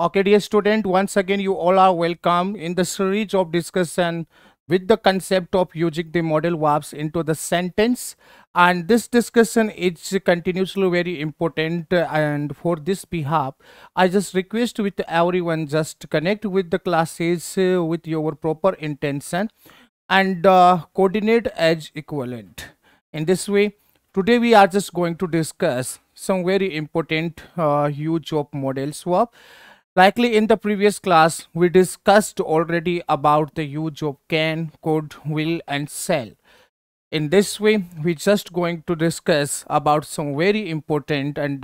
Okay, dear student, once again you all are welcome in the series of discussion with the concept of using the model verbs into the sentence. And this discussion is continuously very important. And for this behalf, I just request with everyone just connect with the classes with your proper intention and coordinate as equivalent. In this way, today we are just going to discuss some very important use of models verb. Likely in the previous class, we discussed already about the use of can, could, will and shall. In this way, we're just going to discuss about some very important and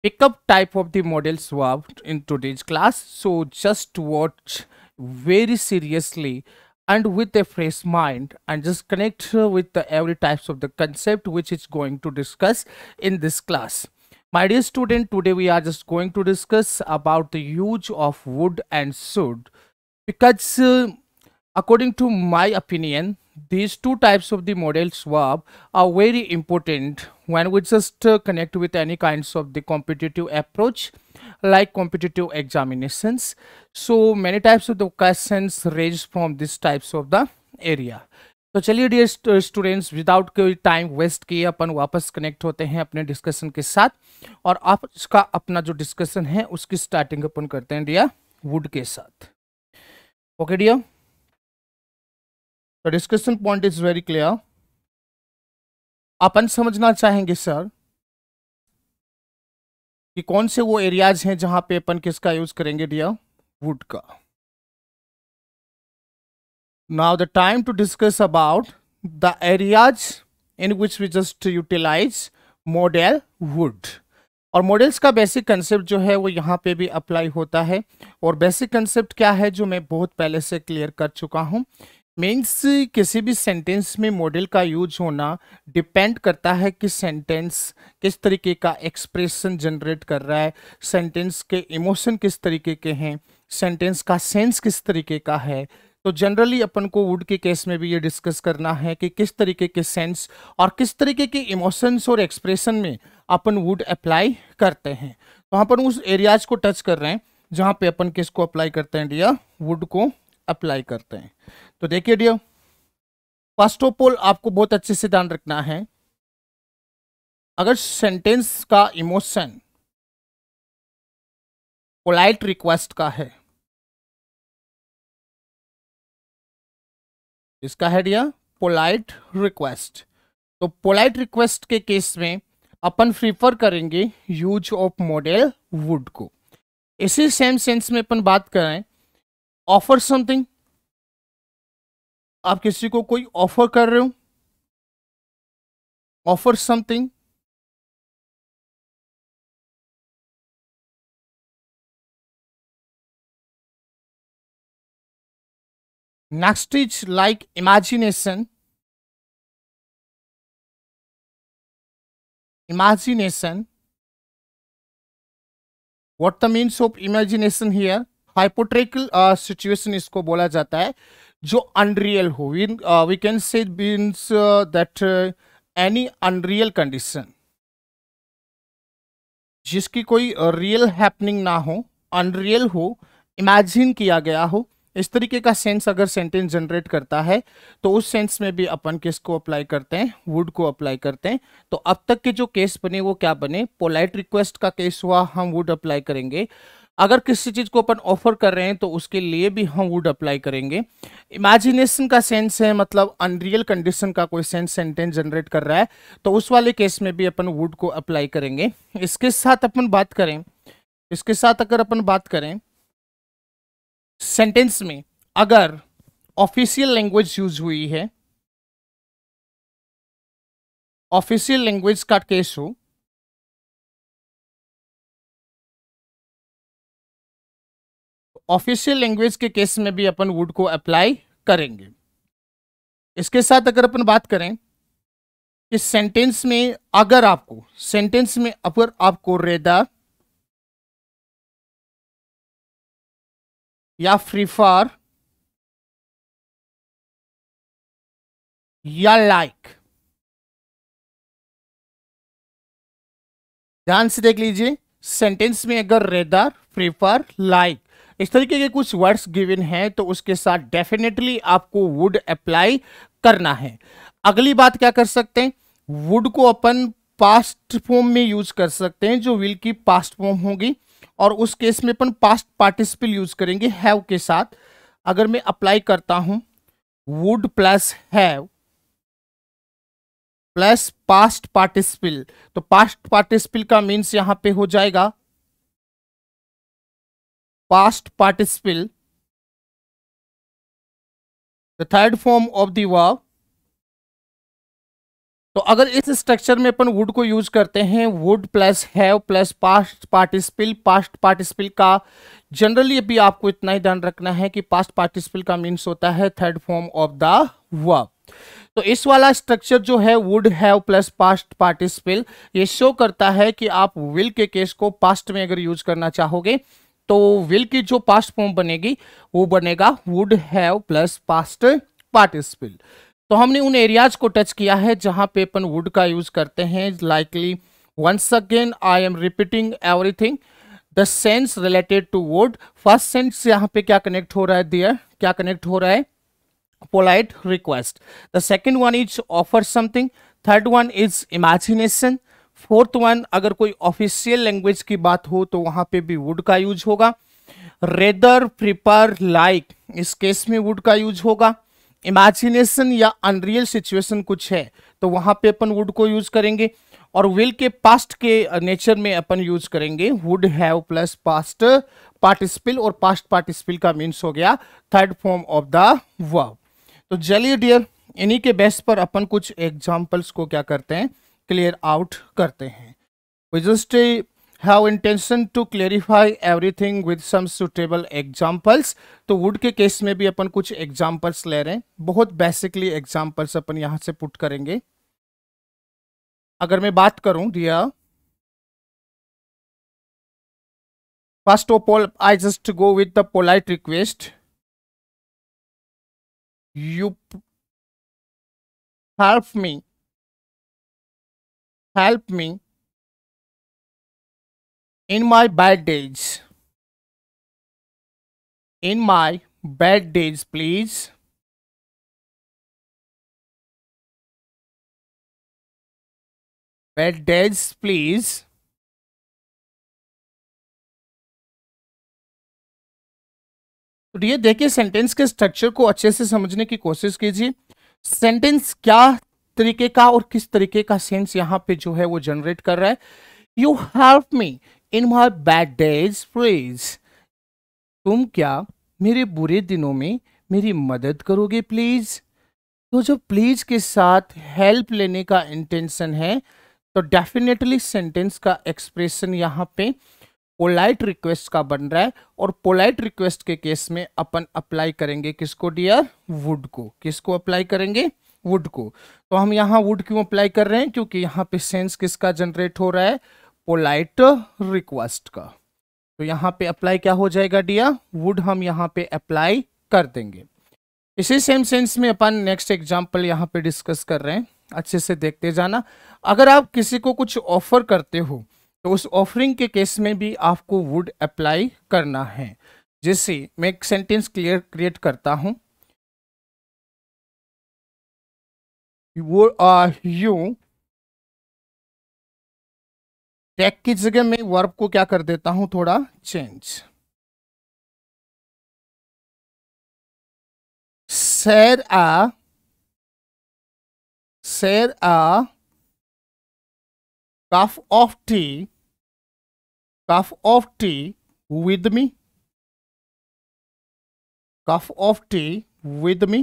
pickup type of the models verb in today's class. So just watch very seriously and with a fresh mind and just connect with the every types of the concept which is going to discuss in this class. My dear student, today we are just going to discuss about the use of would and should, because according to my opinion, these two types of the models verb are very important when we just connect with any kinds of the competitive approach like competitive examinations. So many types of the questions raised from these types of the area. तो चलिए dear students, without कोई time waste किए अपन वापस connect होते हैं अपने discussion के साथ, और आप इसका अपना जो डिस्कशन है उसकी स्टार्टिंग अपन करते हैं डियर वुड के साथ. Okay dear, the discussion point is very clear. अपन समझना चाहेंगे सर कि कौन से वो एरियाज हैं जहां पे अपन किसका यूज करेंगे डियर, वुड का. Now the time to discuss about the areas in which we just utilize model would. और मॉडल्स का बेसिक कंसेप्ट जो है वो यहाँ पे भी अप्लाई होता है. और बेसिक कंसेप्ट क्या है जो मैं बहुत पहले से क्लियर कर चुका हूँ. मीन्स किसी भी सेंटेंस में मॉडल का यूज होना डिपेंड करता है कि सेंटेंस किस तरीके का एक्सप्रेशन जनरेट कर रहा है, सेंटेंस के इमोशन किस तरीके के हैं, सेंटेंस का सेंस किस तरीके का है. तो जनरली अपन को वुड के केस में भी ये डिस्कस करना है कि किस तरीके के सेंस और किस तरीके के इमोशंस और एक्सप्रेशन में अपन वुड अप्लाई करते हैं. तो अपन उस एरियाज को टच कर रहे हैं जहां पे अपन किसको अप्लाई करते हैं डियर, वुड को अप्लाई करते हैं. तो देखिए डियर, फर्स्ट ऑफ ऑल आपको बहुत अच्छे से ध्यान रखना है, अगर सेंटेंस का इमोशन पोलाइट रिक्वेस्ट का है, इसका है डियर पोलाइट रिक्वेस्ट, तो पोलाइट रिक्वेस्ट के केस में अपन प्रीफर करेंगे यूज ऑफ मॉडल वुड को. इसी सेम सेंस में अपन बात करें ऑफर समथिंग, आप किसी को कोई ऑफर कर रहे हो, offer something, next is like imagination. What the means of imagination here? Hypothetical situation इसको बोला जाता है जो अनरियल हो. We can say means that any unreal condition जिसकी कोई रियल हैपनिंग ना हो, अनरियल हो, इमेजिन किया गया हो, इस तरीके का सेंस अगर सेंटेंस जनरेट करता है तो उस सेंस में भी अपन किसको अप्लाई करते हैं, वुड को अप्लाई करते हैं. तो अब तक के जो केस बने वो क्या बने, पोलाइट रिक्वेस्ट का केस हुआ, हम वुड अप्लाई करेंगे. अगर किसी चीज को अपन ऑफर कर रहे हैं तो उसके लिए भी हम वुड अप्लाई करेंगे. इमेजिनेशन का सेंस है मतलब अनरियल कंडीशन का कोई सेंस सेंटेंस जनरेट कर रहा है तो उस वाले केस में भी अपन वुड को अप्लाई करेंगे. इसके साथ अगर अपन बात करें सेंटेंस में अगर ऑफिशियल लैंग्वेज यूज हुई है, ऑफिशियल लैंग्वेज का केस हो, ऑफिशियल लैंग्वेज के केस में भी अपन वुड को अप्लाई करेंगे. इसके साथ अगर अपन बात करें कि सेंटेंस में अगर आपको रेदर या प्रीफर या लाइक, ध्यान से देख लीजिए, सेंटेंस में अगर रेदर, प्रीफर, लाइक इस तरीके के कुछ वर्ड्स गिवन हैं तो उसके साथ डेफिनेटली आपको वुड अप्लाई करना है। अगली बात क्या कर सकते हैं, वुड को अपन पास्ट फॉर्म में यूज कर सकते हैं जो विल की पास्ट फॉर्म होगी, और उस केस में अपन पास्ट पार्टिसिपल यूज करेंगे हैव के साथ। अगर मैं अप्लाई करता हूं would plus have plus past participle, तो पास्ट पार्टिसिपल का मीन्स यहां पे हो जाएगा past participle the third form of the verb. तो अगर इस स्ट्रक्चर में अपन वुड को यूज करते हैं, would plus have plus past participle का जनरली अभी आपको इतना ही ध्यान रखना है कि पास्ट पार्टिसिपल का मीन्स होता है third form of the verb. तो इस वाला स्ट्रक्चर जो है would have plus past participle, ये शो करता है कि आप विल के केस को पास्ट में अगर यूज करना चाहोगे तो विल की जो पास्ट फॉर्म बनेगी वो बनेगा would have plus past participle. तो हमने उन एरियाज को टच किया है जहां पे अपन वुड का यूज करते हैं। Likely once again I am repeating everything, the sense related to would. First sense यहाँ पे क्या कनेक्ट हो रहा है, देयर क्या कनेक्ट हो रहा है, polite request. The second one is offer something, third one is imagination, fourth one अगर कोई ऑफिशियल लैंग्वेज की बात हो तो वहां पे भी वुड का यूज होगा। रेदर, प्रिपर, लाइक इस केस में वुड का यूज होगा। इमेजिनेशन या अनरियल सिचुएशन कुछ है तो वहां पे अपन वुड को यूज करेंगे, और विल के पास्ट के नेचर में अपन यूज करेंगे would have plus past participle, और पास्ट पार्टिसिपल का मीन्स हो गया third form of the verb. तो चलिए डियर, इन्हीं के बेस पर अपन कुछ एग्जांपल्स को क्या करते हैं, क्लियर आउट करते हैं। We just have intention to clarify everything with some suitable examples। तो वुड के केस में भी अपन कुछ एग्जांपल्स ले रहे हैं, बहुत बेसिकली एग्जांपल्स अपन यहां से पुट करेंगे। अगर मैं बात करूं दिया, first of all I just go with the polite request, you help me in my bad days, in my bad days please, bad days please। तो ये देखिए, सेंटेंस के स्ट्रक्चर को अच्छे से समझने की कोशिश कीजिए। सेंटेंस क्या तरीके का और किस तरीके का सेंस यहाँ पे जो है वो जनरेट कर रहा है। You help me in my bad days please, तुम क्या मेरे बुरे दिनों में मेरी मदद करोगे प्लीज। तो जो प्लीज के साथ हेल्प लेने का इंटेंशन है तो डेफिनेटली सेंटेंस का एक्सप्रेशन यहाँ पे पोलाइट रिक्वेस्ट का बन रहा है, और पोलाइट रिक्वेस्ट के केस में अपन अप्लाई करेंगे किसको डियर, वुड को। किसको अप्लाई करेंगे, वुड को। तो हम यहाँ वुड क्यों अप्लाई कर रहे हैं, क्योंकि यहाँ पे सेंस किसका जनरेट हो रहा है, पोलाइट रिक्वेस्ट का। तो यहाँ पे अप्लाई क्या हो जाएगा डियर, वुड हम यहाँ पे अप्लाई कर देंगे। इसी सेम सेंस में अपन नेक्स्ट एग्जांपल यहाँ पे डिस्कस कर रहे हैं, अच्छे से देखते जाना। अगर आप किसी को कुछ ऑफर करते हो तो उस ऑफरिंग के केस में भी आपको वुड अप्लाई करना है। जैसे मैं एक सेंटेंस क्रिएट करता हूं, यू टेक की जगह में वर्ब को क्या कर देता हूं, थोड़ा change. Share a cup of tea with me, cup of tea with me।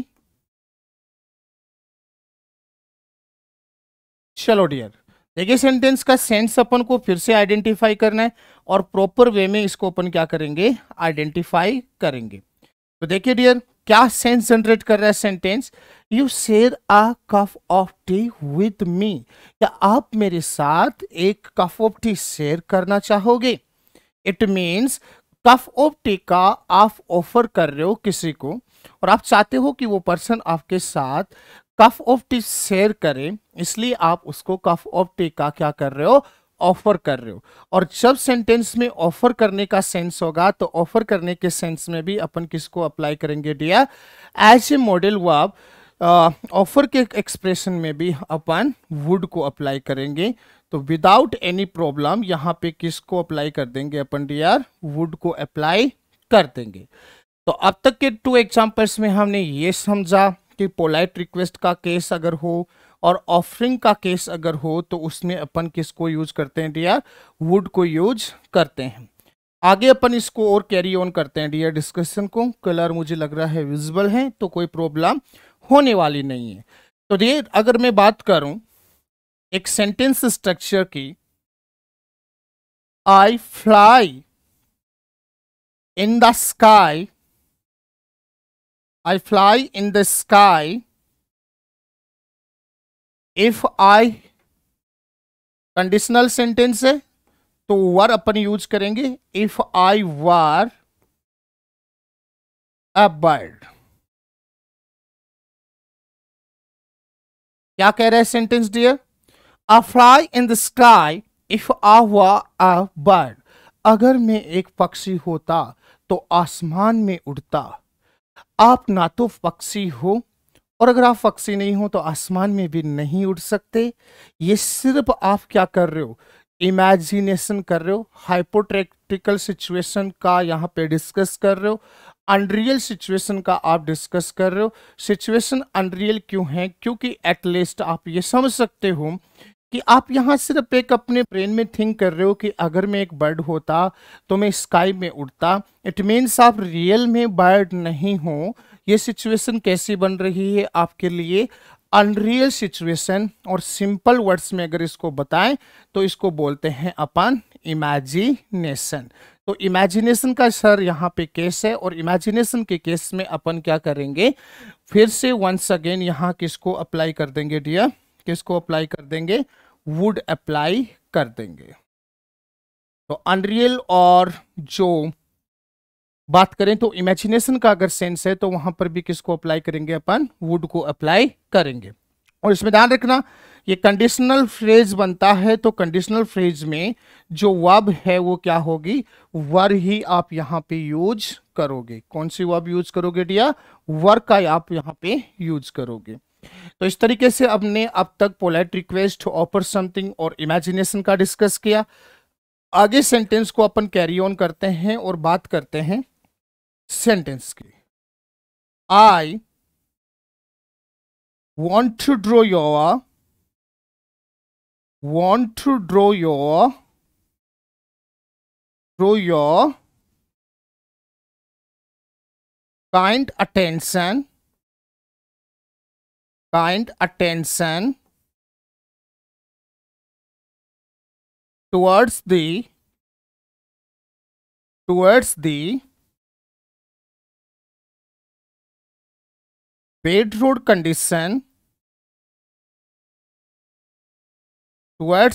चलो डियर, देखिए सेंटेंस का सेंस अपन को फिर से आइडेंटिफाई करना है और प्रॉपर वे में इसको अपन क्या करेंगे, आइडेंटिफाई करेंगे। तो देखिए डियर, क्या सेंस जनरेट कर रहा है sentence, you share a cup of T with me, क्या आप मेरे साथ एक कप ऑफ टी शेयर करना चाहोगे। It means cup of T का आप ऑफर कर रहे हो किसी को और आप चाहते हो कि वो पर्सन आपके साथ कप ऑफ टी शेयर करे, इसलिए आप उसको कप ऑफ टी का क्या कर रहे हो, ऑफर कर रहे हो, और जब सेंटेंस में ऑफर करने का सेंस होगा तो ऑफर करने के सेंस में भी अपन किसको अप्लाई करेंगे dear, as a modal verb. Offer के एक्सप्रेशन में भी अपन वुड को अप्लाई करेंगे, तो विदाउट एनी प्रॉब्लम यहाँ पे किसको अप्लाई कर देंगे अपन डियर, वुड को अप्लाई कर देंगे। तो अब तक के 2 एग्जांपल्स में हमने ये समझा कि पोलाइट रिक्वेस्ट का केस अगर हो और ऑफरिंग का केस अगर हो तो उसमें अपन किसको यूज करते हैं डियर, वुड को यूज करते हैं। आगे अपन इसको और कैरी ऑन करते हैं डियर डिस्कशन को। कलर मुझे लग रहा है विजिबल है, तो कोई प्रॉब्लम होने वाली नहीं है। तो डियर अगर मैं बात करूं एक सेंटेंस स्ट्रक्चर की, I fly in the sky, I fly in the sky. If I conditional sentence है तो वर अपन यूज करेंगे if I were a bird. क्या कह रहा है sentence dear, a fly in the sky if I were a bird. अगर मैं एक पक्षी होता तो आसमान में उड़ता। आप ना तो पक्षी हो और अगर आप पक्षी नहीं हो तो आसमान में भी नहीं उड़ सकते। ये सिर्फ आप क्या कर रहे हो, इमेजिनेशन कर रहे हो, हाइपोथेटिकल सिचुएशन का यहाँ पे डिस्कस कर रहे हो, अनरियल सिचुएशन का आप डिस्कस कर रहे हो। सिचुएशन अनरियल क्यों है, क्योंकि एटलीस्ट आप ये समझ सकते हो कि आप यहाँ सिर्फ एक अपने ब्रेन में थिंक कर रहे हो कि अगर मैं एक बर्ड होता तो मैं स्काई में उड़ता। इट मीन्स आप रियल में बर्ड नहीं हो। ये सिचुएशन कैसी बन रही है आपके लिए, अनरियल सिचुएशन। और सिंपल वर्ड्स में अगर इसको बताएं तो इसको बोलते हैं अपन इमेजिनेशन। तो इमेजिनेशन का सर यहाँ पे केस है, और इमेजिनेशन के केस में अपन क्या करेंगे, फिर से वंस अगेन यहाँ किसको अप्लाई कर देंगे डियर, किसको अप्लाई कर देंगे, वुड अप्लाई कर देंगे। तो अनरियल और जो बात करें तो इमेजिनेशन का अगर सेंस है तो वहां पर भी किसको अप्लाई करेंगे अपन, वुड को अप्लाई करेंगे। और इसमें ध्यान रखना ये कंडीशनल फ्रेज बनता है, तो कंडीशनल फ्रेज में जो वर्ब है वो क्या होगी, वर ही आप यहाँ पे यूज करोगे। कौन सी वर्ब यूज करोगे डियर, वर का आप यहाँ पे यूज करोगे। तो इस तरीके से हमने अब तक पोलाइट रिक्वेस्ट, ऑफर समथिंग और इमेजिनेशन का डिस्कस किया। आगे सेंटेंस को अपन कैरी ऑन करते हैं और बात करते हैं सेंटेंस की। आई want to draw your kind attention towards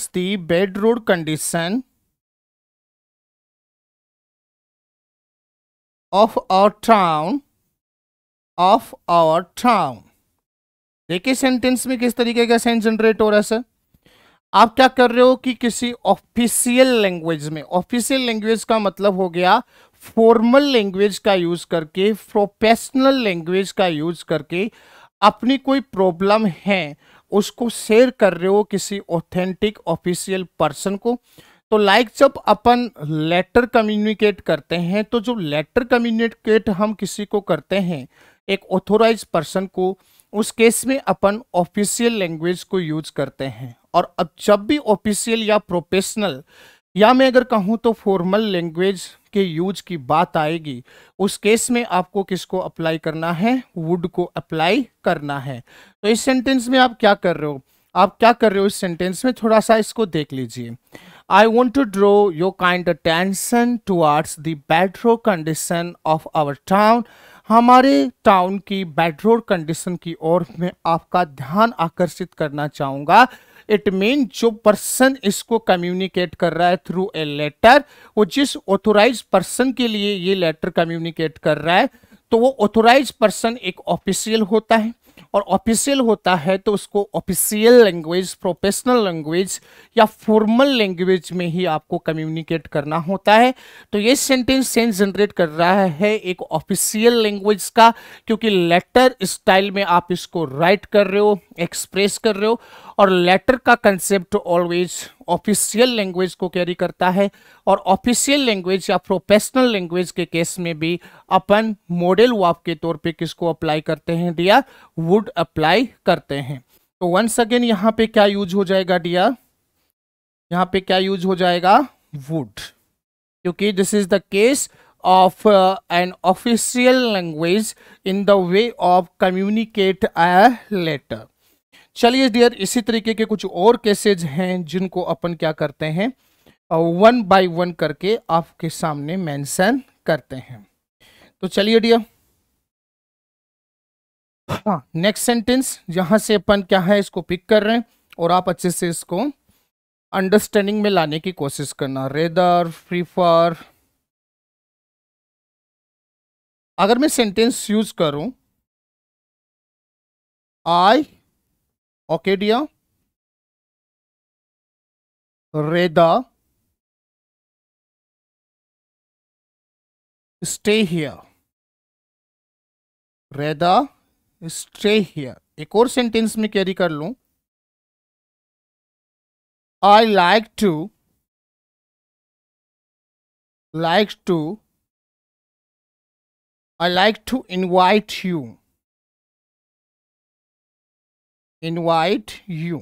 the bedrock condition of our town देखिए सेंटेंस में किस तरीके का सेंस जनरेट हो रहा है सर। आप क्या कर रहे हो कि किसी ऑफिशियल लैंग्वेज में, ऑफिशियल लैंग्वेज का मतलब हो गया फॉर्मल लैंग्वेज का यूज करके, प्रोफेशनल लैंग्वेज का यूज करके अपनी कोई प्रॉब्लम है उसको शेयर कर रहे हो किसी ऑथेंटिक ऑफिशियल पर्सन को। तो लाइक जब अपन लेटर कम्युनिकेट करते हैं, तो जो लेटर कम्युनिकेट हम किसी को करते हैं एक ऑथोराइज पर्सन को, उस केस में अपन ऑफिशियल लैंग्वेज को यूज करते हैं। और अब जब भी ऑफिशियल या प्रोफेशनल या मैं अगर कहूँ तो फॉर्मल लैंग्वेज के यूज की बात आएगी, उस केस में आपको किसको अप्लाई करना है, वुड को अप्लाई करना है। तो इस सेंटेंस में आप क्या कर रहे हो, इस सेंटेंस में थोड़ा सा इसको देख लीजिए। I want to draw your kind attention towards the bedrock condition of our town. हमारे टाउन की बेडरोक कंडीशन की ओर मैं आपका ध्यान आकर्षित करना चाहूंगा। इट मीन जो पर्सन इसको कम्युनिकेट कर रहा है थ्रू ए लेटर, वो जिस ऑथोराइज पर्सन के लिए ये लेटर कम्युनिकेट कर रहा है, तो वो ऑथोराइज पर्सन एक ऑफिशियल होता है। और ऑफिशियल होता है तो उसको ऑफिशियल लैंग्वेज, प्रोफेशनल लैंग्वेज या फॉर्मल लैंग्वेज में ही आपको कम्युनिकेट करना होता है। तो ये सेंटेंस जनरेट कर रहा है एक ऑफिशियल लैंग्वेज का, क्योंकि लेटर स्टाइल में आप इसको राइट कर रहे हो, एक्सप्रेस कर रहे हो, और लेटर का कंसेप्ट ऑलवेज ऑफिशियल लैंग्वेज को कैरी करता है। और ऑफिशियल लैंग्वेज या प्रोफेशनल लैंग्वेज के केस में भी अपन मॉडल वर्ब के तौर पे किसको अप्लाई करते हैं डियर? वुड अप्लाई करते हैं। तो वंस अगेन यहाँ पे क्या यूज हो जाएगा डियर? यहाँ पे क्या यूज हो जाएगा? वुड, क्योंकि this is the case of an official language in the way of communicate a letter. चलिए डियर, इसी तरीके के कुछ और केसेज हैं जिनको अपन क्या करते हैं, वन बाय वन करके आपके सामने मेंशन करते हैं। तो चलिए डियर, हाँ, नेक्स्ट सेंटेंस जहां से अपन क्या है इसको पिक कर रहे हैं और आप अच्छे से इसको अंडरस्टैंडिंग में लाने की कोशिश करना। रेदर, प्रीफर, अगर मैं सेंटेंस यूज करूं I, okay dear, rather stay here, rather stay here. एक और सेंटेंस में कैरी कर लूं, I like to invite you.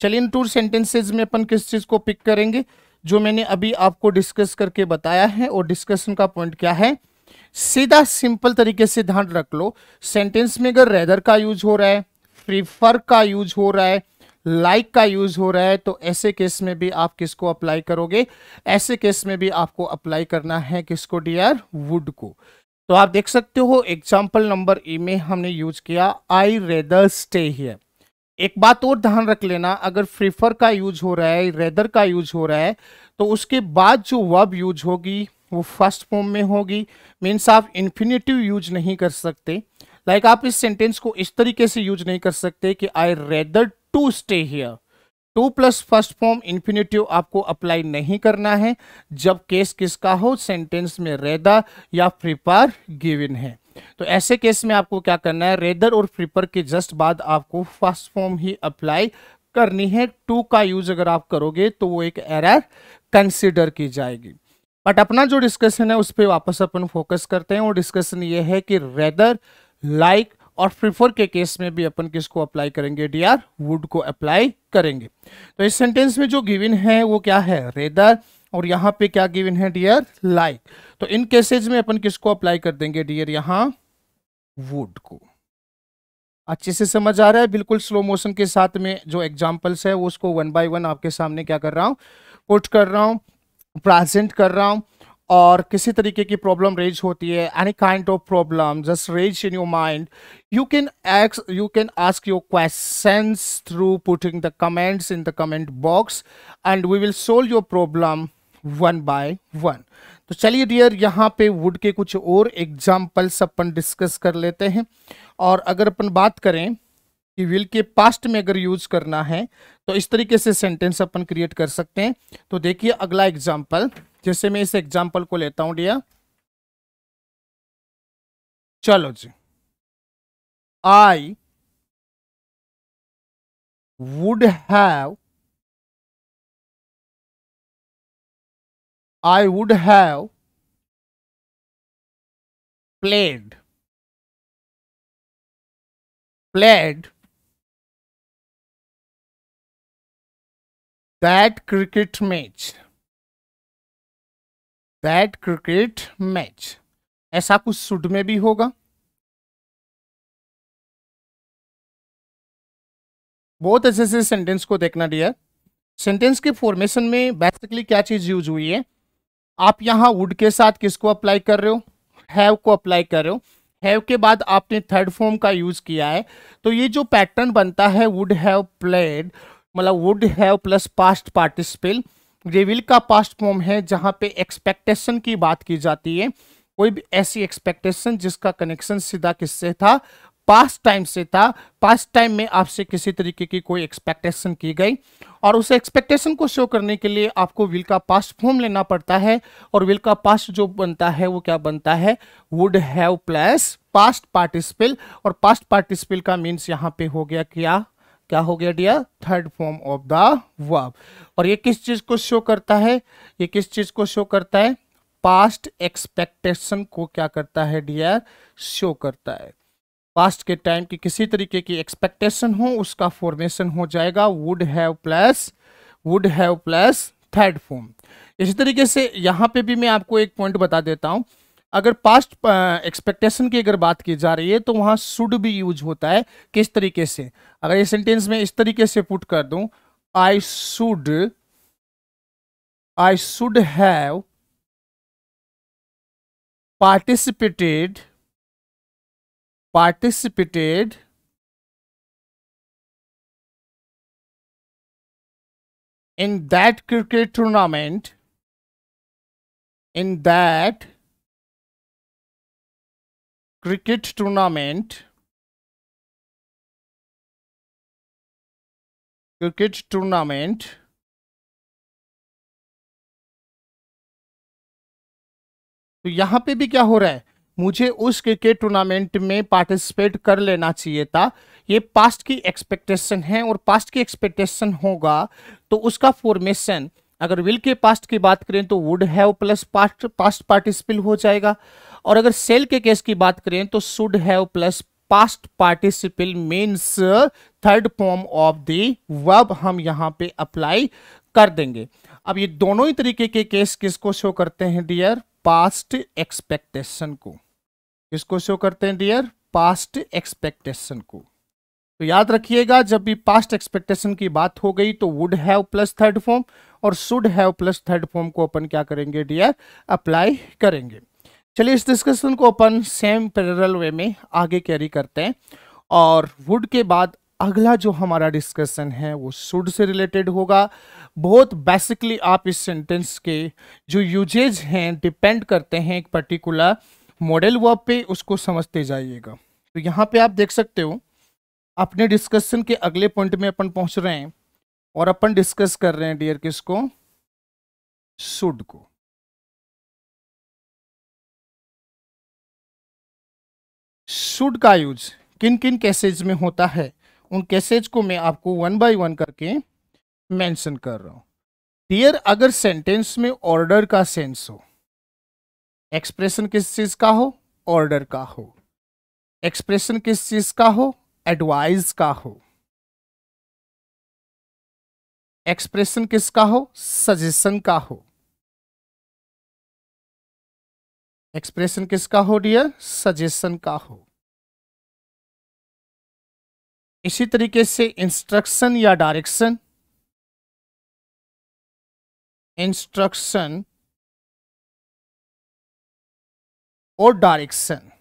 चलिए इन 2 सेंटेंसेज में अपन किस चीज को पिक करेंगे? जो मैंने अभी आपको डिस्कस करके बताया है। और डिस्कशन का पॉइंट क्या है? सीधा सिंपल तरीके से ध्यान रख लो, सेंटेंस में अगर रेदर का यूज हो रहा है, प्रीफर का यूज हो रहा है, लाइक का यूज हो रहा है, तो ऐसे केस में भी आप किसको अप्लाई करोगे? ऐसे केस में भी आपको अप्लाई करना है किसको डियर? वुड को। तो आप देख सकते हो एग्जाम्पल नंबर ई में हमने यूज किया आई रेदर स्टे हियर। एक बात और ध्यान रख लेना, अगर प्रीफर का यूज हो रहा है, रेदर का यूज हो रहा है, तो उसके बाद जो वर्ब यूज होगी वो फर्स्ट फॉर्म में होगी। मीन्स आप इन्फिनेटिव यूज नहीं कर सकते। लाइक आप इस सेंटेंस को इस तरीके से यूज नहीं कर सकते कि I rather to stay here. To plus first form infinitive आपको अप्लाई नहीं करना है जब केस किसका हो? सेंटेंस में रेदर या प्रीफर गिवन है। तो ऐसे केस में आपको क्या करना है? रेदर और प्रीफर के जस्ट बाद आपको फर्स्ट फॉर्म ही अप्लाई करनी है। टू का यूज अगर आप करोगे तो वो एक एरर कंसिडर की जाएगी। बट अपना जो डिस्कशन है उस पर वापस अपन फोकस करते हैं। और डिस्कशन ये है कि रेदर, लाइक और प्रीफर के केस में भी अपन किसको अप्लाई करेंगे डियर? वुड को अप्लाई करेंगे। तो इस सेंटेंस में जो गिवन है वो क्या है? रेदर, और यहाँ पे क्या गिवन है डियर? लाइक। तो इन केसेज में अपन किसको अप्लाई कर देंगे डियर? यहाँ वुड को। अच्छे से समझ आ रहा है? बिल्कुल स्लो मोशन के साथ में जो एग्जांपल्स है वो उसको वन बाय वन आपके सामने क्या कर रहा हूँ? पुट कर रहा हूँ, प्रेजेंट कर रहा हूँ। और किसी तरीके की प्रॉब्लम रेज होती है, any kind of problem just raise in your mind, you can ask your questions through putting the comments in the comment box and we will solve your problem one by one। तो चलिए dear, यहाँ पे would के कुछ और examples अपन discuss कर लेते हैं। और अगर अपन बात करें कि विल के पास्ट में अगर यूज करना है तो इस तरीके से सेंटेंस अपन क्रिएट कर सकते हैं। तो देखिए अगला एग्जाम्पल, जैसे मैं इस एग्जाम्पल को लेता हूं डियर, चलो जी, I would have played that cricket match। ऐसा कुछ शुड में भी होगा। बहुत अच्छे से सेंटेंस को देखना डियर। सेंटेंस के फॉर्मेशन में बेसिकली क्या चीज यूज हुई है? आप यहां वुड के साथ किसको अप्लाई कर रहे हो? हैव को अप्लाई कर रहे हो। हैव के बाद आपने थर्ड फॉर्म का यूज किया है। तो ये जो पैटर्न बनता है वुड हैव प्लेड, मतलब would have plus past participle, ये विल का पास्ट फॉर्म है जहां पे एक्सपेक्टेशन की बात की जाती है। कोई भी ऐसी एक्सपेक्टेशन जिसका कनेक्शन सीधा किससे था? पास्ट टाइम से था, पास्ट टाइम में आपसे किसी तरीके की कोई एक्सपेक्टेशन की गई और उस एक्सपेक्टेशन को शो करने के लिए आपको विल का पास्ट फॉर्म लेना पड़ता है और विल का पास्ट जो बनता है वो क्या बनता है, would have plus past participle, और पास्ट पार्टिसिपल का मीन्स यहाँ पे हो गया क्या, क्या हो गया dear, third form of the verb. और ये किस चीज को शो करता है, ये किस चीज को शो करता है, पास्ट एक्सपेक्टेशन को क्या करता है डियर, शो करता है। पास्ट के टाइम की किसी तरीके की एक्सपेक्टेशन हो उसका फॉर्मेशन हो जाएगा would have plus third form. इसी तरीके से यहाँ पे भी मैं आपको एक पॉइंट बता देता हूं, अगर पास्ट एक्सपेक्टेशन की अगर बात की जा रही है तो वहां शुड भी यूज होता है। किस तरीके से, अगर ये सेंटेंस में इस तरीके से पुट कर दूं, I should have participated in that cricket tournament, तो यहां पे भी क्या हो रहा है, मुझे उस क्रिकेट टूर्नामेंट में पार्टिसिपेट कर लेना चाहिए था। ये पास्ट की एक्सपेक्टेशन है और पास्ट की एक्सपेक्टेशन होगा तो उसका फॉर्मेशन अगर विल के पास्ट की बात करें तो would have plus past participle हो जाएगा, और अगर सेल के केस की बात करें तो should have plus past participle means third form of the verb हम यहां पे अप्लाई कर देंगे। अब ये दोनों ही तरीके के केस किसको शो करते हैं डियर, पास्ट एक्सपेक्टेशन को। किसको शो करते हैं डियर, पास्ट एक्सपेक्टेशन को। तो याद रखिएगा जब भी पास्ट एक्सपेक्टेशन की बात हो गई तो would have plus third form और should have plus third form को अपन क्या करेंगे डियर, अप्लाई करेंगे। चलिए इस डिस्कशन को अपन सेम पैरेलल वे में आगे कैरी करते हैं और वुड के बाद अगला जो हमारा डिस्कशन है वो शुड से रिलेटेड होगा। बहुत बेसिकली आप इस सेंटेंस के जो यूजेज हैं डिपेंड करते हैं एक पर्टिकुलर मॉडल वर्ब पे, उसको समझते जाइएगा। तो यहाँ पे आप देख सकते हो अपने डिस्कशन के अगले पॉइंट में अपन पहुंच रहे हैं और अपन डिस्कस कर रहे हैं डियर किसको, शुड को। शुड का यूज किन किन केसेज में होता है उन केसेज को मैं आपको वन बाय वन करके मेंशन कर रहा हूं। डियर अगर सेंटेंस में ऑर्डर का सेंस हो, एक्सप्रेशन किस चीज का हो, ऑर्डर का हो, एक्सप्रेशन किस चीज का हो, एडवाइस का हो, एक्सप्रेशन किसका हो, सजेशन का हो, एक्सप्रेशन किसका हो डियर, सजेशन का हो। इसी तरीके से इंस्ट्रक्शन या डायरेक्शन, इंस्ट्रक्शन और डायरेक्शन।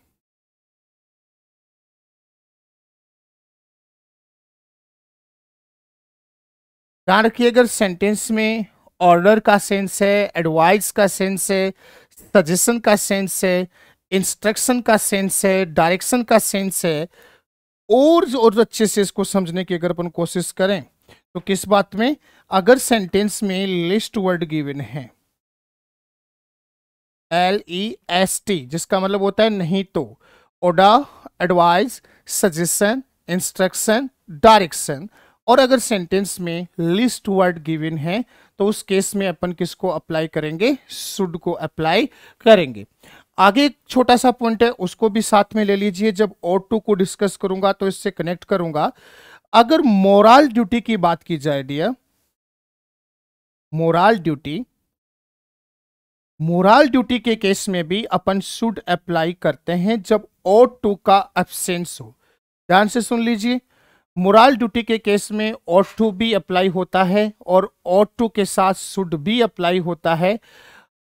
ध्यान रखिए अगर सेंटेंस में ऑर्डर का सेंस है, एडवाइस का सेंस है, सजेशन का सेंस है, इंस्ट्रक्शन का सेंस है, डायरेक्शन का सेंस है, और अच्छे से इसको समझने की अगर अपन कोशिश करें तो किस बात में, अगर सेंटेंस में लिस्ट वर्ड गिवन है LEST जिसका मतलब होता है नहीं तो, order, advice, suggestion, instruction, direction, और अगर सेंटेंस में लिस्ट वर्ड गिवन है तो उस केस में अपन किसको अप्लाई करेंगे, शुड को अप्लाई करेंगे। आगे एक छोटा सा पॉइंट है उसको भी साथ में ले लीजिए, जब और टू को डिस्कस करूंगा तो इससे कनेक्ट करूंगा। अगर मोरल ड्यूटी की बात की जाए डियर, मोरल ड्यूटी के केस में भी अपन शुड अप्लाई करते हैं जब और टू का एब्सेंस हो। ध्यान से सुन लीजिए, मोरल ड्यूटी के केस में और टू भी अप्लाई होता है और टू के साथ शुड भी अप्लाई होता है।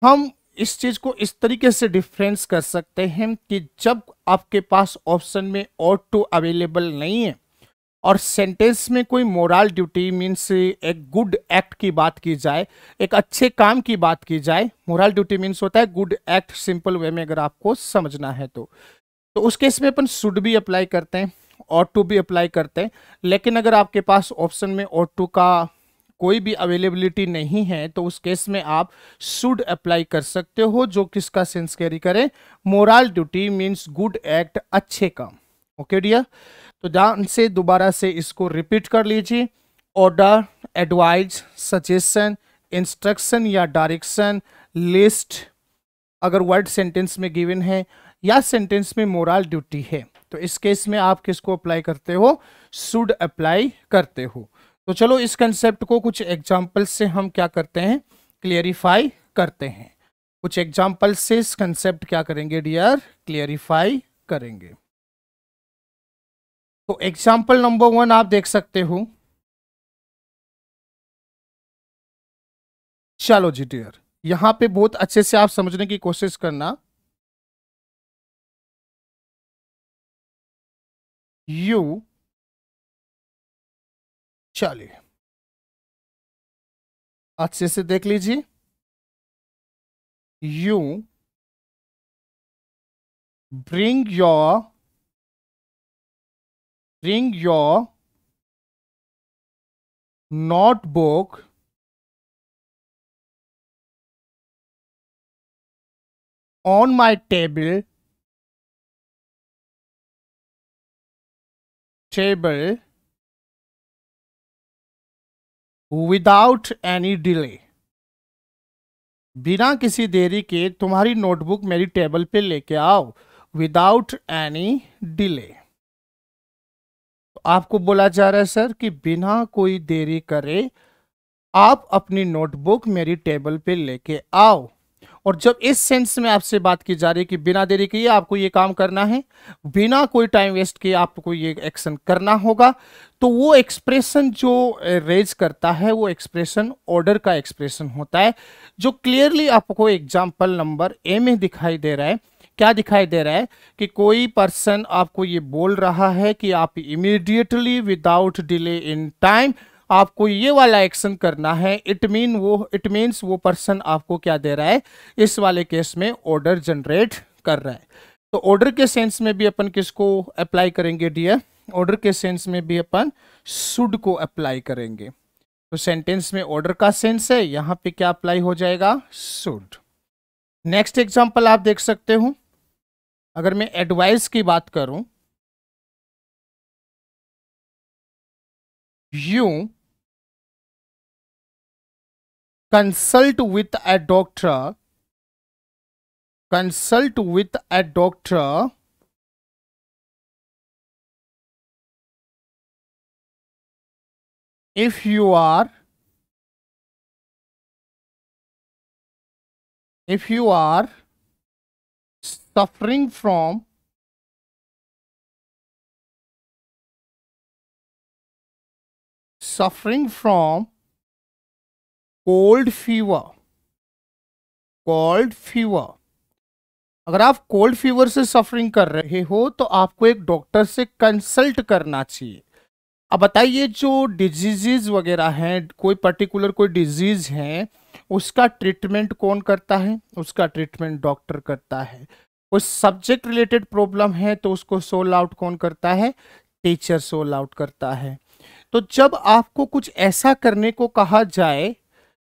हम इस चीज को इस तरीके से डिफरेंस कर सकते हैं कि जब आपके पास ऑप्शन में और टू अवेलेबल नहीं है और सेंटेंस में कोई मोरल ड्यूटी मीन्स एक गुड एक्ट की बात की जाए, एक अच्छे काम की बात की जाए, मोरल ड्यूटी मीन्स होता है गुड एक्ट, सिंपल वे में अगर आपको समझना है तो तो उस केस में अपन शुड भी अप्लाई करते हैं, ought to भी अप्लाई करते हैं। लेकिन अगर आपके पास ऑप्शन में ought to का कोई भी अवेलेबिलिटी नहीं है तो उस केस में आप शुड अप्लाई कर सकते हो, जो किसका सेंस कैरी करे, moral duty means good act, अच्छे काम। ओके डियर, तो ध्यान से दोबारा से इसको रिपीट कर लीजिए। ऑर्डर, एडवाइज, सजेशन, इंस्ट्रक्शन या डायरेक्शन, लिस्ट, अगर वर्ड सेंटेंस में गिवन है या सेंटेंस में मोरल ड्यूटी है तो इस केस में आप किसको अप्लाई करते हो, शुड अप्लाई करते हो। तो चलो इस कंसेप्ट को कुछ एग्जाम्पल से हम क्या करते हैं, क्लियरिफाई करते हैं। कुछ एग्जाम्पल से इस कंसेप्ट क्या करेंगे डियर, क्लियरिफाई करेंगे। तो एग्जाम्पल नंबर 1 आप देख सकते हो। चलो जी डियर, यहां पे बहुत अच्छे से आप समझने की कोशिश करना। यू, चलिए अच्छे से देख लीजिए। You bring your notebook on my table without any delay। बिना किसी देरी के तुम्हारी नोटबुक मेरी टेबल पे लेके आओ, विदाउट एनी डिले। तो आपको बोला जा रहा है सर कि बिना कोई देरी करे आप अपनी नोटबुक मेरी टेबल पे लेके आओ। और जब इस सेंस में आपसे बात की जा रही है कि बिना देरी किए आपको ये काम करना है, बिना कोई टाइम वेस्ट किए आपको ये एक्शन करना होगा, तो वो एक्सप्रेशन जो रेज करता है वो एक्सप्रेशन ऑर्डर का एक्सप्रेशन होता है, जो क्लियरली आपको एग्जाम्पल नंबर ए में दिखाई दे रहा है। क्या दिखाई दे रहा है कि कोई पर्सन आपको ये बोल रहा है कि आप immediately without delay in time आपको ये वाला एक्शन करना है। इट मीन्स वो पर्सन आपको क्या दे रहा है, इस वाले केस में ऑर्डर जनरेट कर रहा है। तो ऑर्डर के सेंस में भी अपन किसको अप्लाई करेंगे डियर, ऑर्डर के सेंस में भी अपन शुड को अप्लाई करेंगे। तो सेंटेंस में ऑर्डर का सेंस है, यहां पे क्या अप्लाई हो जाएगा, शुड। नेक्स्ट एग्जांपल आप देख सकते हो। अगर मैं एडवाइस की बात करूं, you consult with a doctor if you are suffering from cold fever. अगर आप कोल्ड फीवर से सफरिंग कर रहे हो तो आपको एक डॉक्टर से कंसल्ट करना चाहिए। अब बताइए, जो डिजीजेज वगैरह हैं, कोई पर्टिकुलर कोई डिजीज है, उसका ट्रीटमेंट कौन करता है, उसका ट्रीटमेंट डॉक्टर करता है। कोई सब्जेक्ट रिलेटेड प्रॉब्लम है तो उसको सोल्व आउट कौन करता है, टीचर सोल्व आउट करता है। तो जब आपको कुछ ऐसा करने को कहा जाए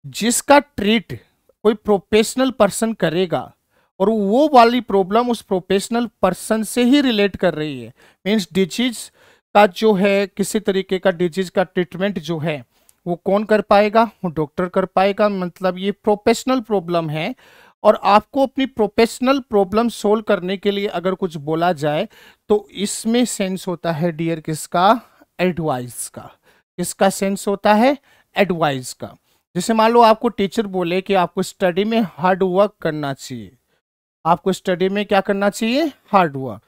जिसका ट्रीट कोई प्रोफेशनल पर्सन करेगा और वो वाली प्रॉब्लम उस प्रोफेशनल पर्सन से ही रिलेट कर रही है, मीन्स डिजीज का जो है, किसी तरीके का डिजीज का ट्रीटमेंट जो है वो कौन कर पाएगा, वो डॉक्टर कर पाएगा। मतलब ये प्रोफेशनल प्रॉब्लम है और आपको अपनी प्रोफेशनल प्रॉब्लम सोल्व करने के लिए अगर कुछ बोला जाए तो इसमें सेंस होता है डियर किसका, एडवाइस का। किसका सेंस होता है, एडवाइस का। जैसे मान लो आपको टीचर बोले कि आपको स्टडी में हार्ड वर्क करना चाहिए, आपको स्टडी में क्या करना चाहिए, hard work.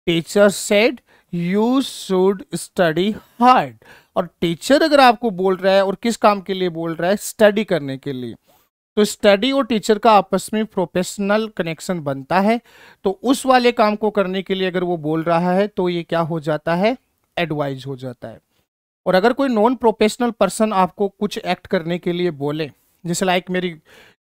Teacher said you should study hard. और टीचर अगर आपको बोल रहा है और किस काम के लिए बोल रहा है, स्टडी करने के लिए, तो स्टडी और टीचर का आपस में प्रोफेशनल कनेक्शन बनता है। तो उस वाले काम को करने के लिए अगर वो बोल रहा है तो ये क्या हो जाता है, एडवाइज हो जाता है। और अगर कोई नॉन प्रोफेशनल पर्सन आपको कुछ एक्ट करने के लिए बोले, जैसे लाइक मेरी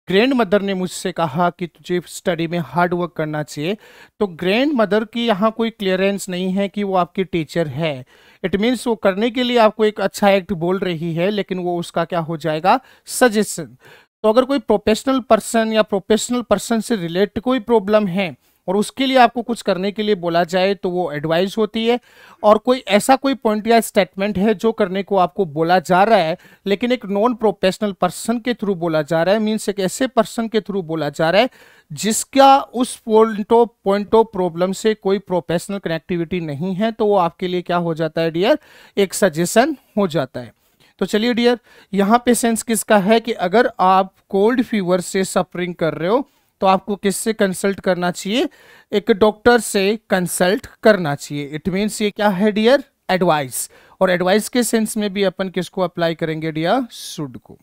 ग्रैंड मदर ने मुझसे कहा कि तुझे स्टडी में हार्ड वर्क करना चाहिए, तो ग्रैंड मदर की यहाँ कोई क्लियरेंस नहीं है कि वो आपकी टीचर है। इट मीन्स वो करने के लिए आपको एक अच्छा एक्ट बोल रही है, लेकिन वो उसका क्या हो जाएगा, सजेशन। तो अगर कोई प्रोफेशनल पर्सन या प्रोफेशनल पर्सन से रिलेटेड कोई प्रॉब्लम है और उसके लिए आपको कुछ करने के लिए बोला जाए तो वो एडवाइस होती है। और कोई ऐसा कोई पॉइंट या स्टेटमेंट है जो करने को आपको बोला जा रहा है लेकिन एक नॉन प्रोफेशनल पर्सन के थ्रू बोला जा रहा है, मीन्स एक ऐसे पर्सन के थ्रू बोला जा रहा है जिसका उस पॉइंट ऑफ प्रॉब्लम से कोई प्रोफेशनल कनेक्टिविटी नहीं है, तो वो आपके लिए क्या हो जाता है डियर, एक सजेशन हो जाता है। तो चलिए डियर, यहाँ पे सेंस किसका है कि अगर आप कोल्ड फीवर से सफरिंग कर रहे हो तो आपको किससे कंसल्ट करना चाहिए, एक डॉक्टर से कंसल्ट करना चाहिए। इट मीन्स ये क्या है डियर, एडवाइस। और एडवाइस के सेंस में भी अपन किसको अप्लाई करेंगे डियर, शुड को।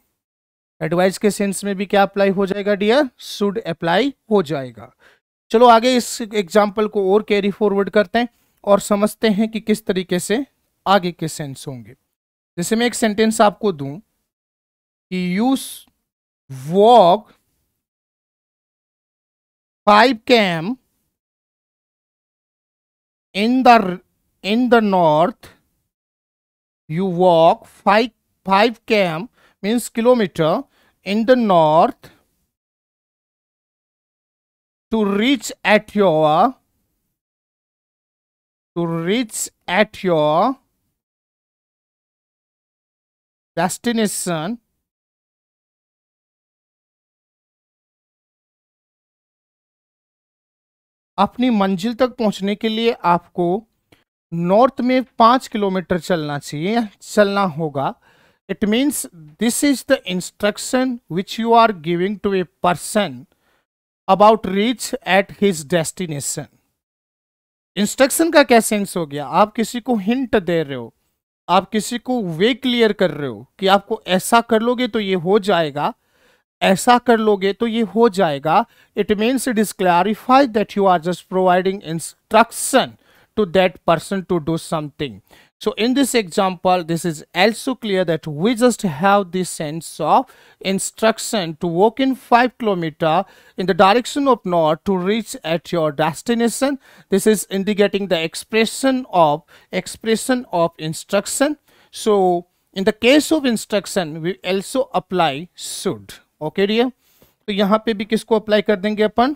एडवाइस के सेंस में भी क्या अप्लाई हो जाएगा डियर, शुड अप्लाई हो जाएगा। चलो आगे इस एग्जाम्पल को और कैरी फॉरवर्ड करते हैं और समझते हैं कि किस तरीके से आगे के सेंस होंगे। जैसे मैं एक सेंटेंस आपको दूं कि you walk 5 km in the north. You walk 5 km means kilometer in the north to reach at your destination. अपनी मंजिल तक पहुंचने के लिए आपको नॉर्थ में 5 किलोमीटर चलना होगा। It means this is the instruction which you are giving to a person about reach at his destination. Instruction का क्या सेंस हो गया, आप किसी को हिंट दे रहे हो, आप किसी को वे क्लियर कर रहे हो कि आपको ऐसा कर लोगे तो ये हो जाएगा, ऐसा कर लोगे तो ये हो जाएगा। It means it is clarified that you are just providing instruction to that person to do something. So in this example, this is also clear that we just have this sense of instruction to walk in 5 kilometer in the direction of north to reach at your destination. This is indicating the expression of instruction. So in the case of instruction, we also apply should. Okay dear? तो यहाँ पे भी किसको apply कर देंगे अपन,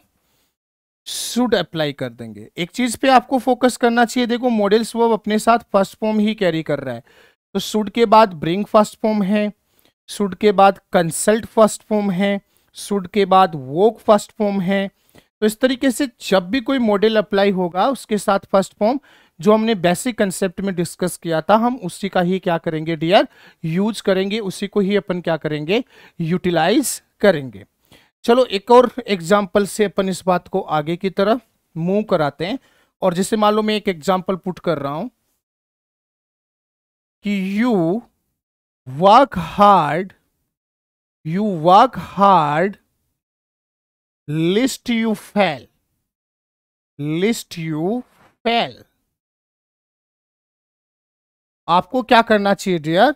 should apply कर देंगे। एक चीज पे आपको फोकस करना चाहिए, देखो मॉडल्स वर्ब अपने साथ फर्स्ट फॉर्म ही कैरी कर रहा है, तो शुड के बाद ब्रिंग फर्स्ट फॉर्म है, शुड के बाद कंसल्ट फर्स्ट फॉर्म है, शुड के बाद वॉक फर्स्ट फॉर्म है। तो इस तरीके से जब भी कोई मॉडल अप्लाई होगा उसके साथ फर्स्ट फॉर्म जो हमने बेसिक कंसेप्ट में डिस्कस किया था, हम उसी का ही क्या करेंगे डियर, यूज करेंगे, उसी को ही अपन क्या करेंगे, यूटिलाइज करेंगे। चलो एक और एग्जाम्पल से अपन इस बात को आगे की तरफ मूव कराते हैं। और जैसे मान लो मैं एक एग्जाम्पल पुट कर रहा हूं कि you work hard list you fail. आपको क्या करना चाहिए डियर,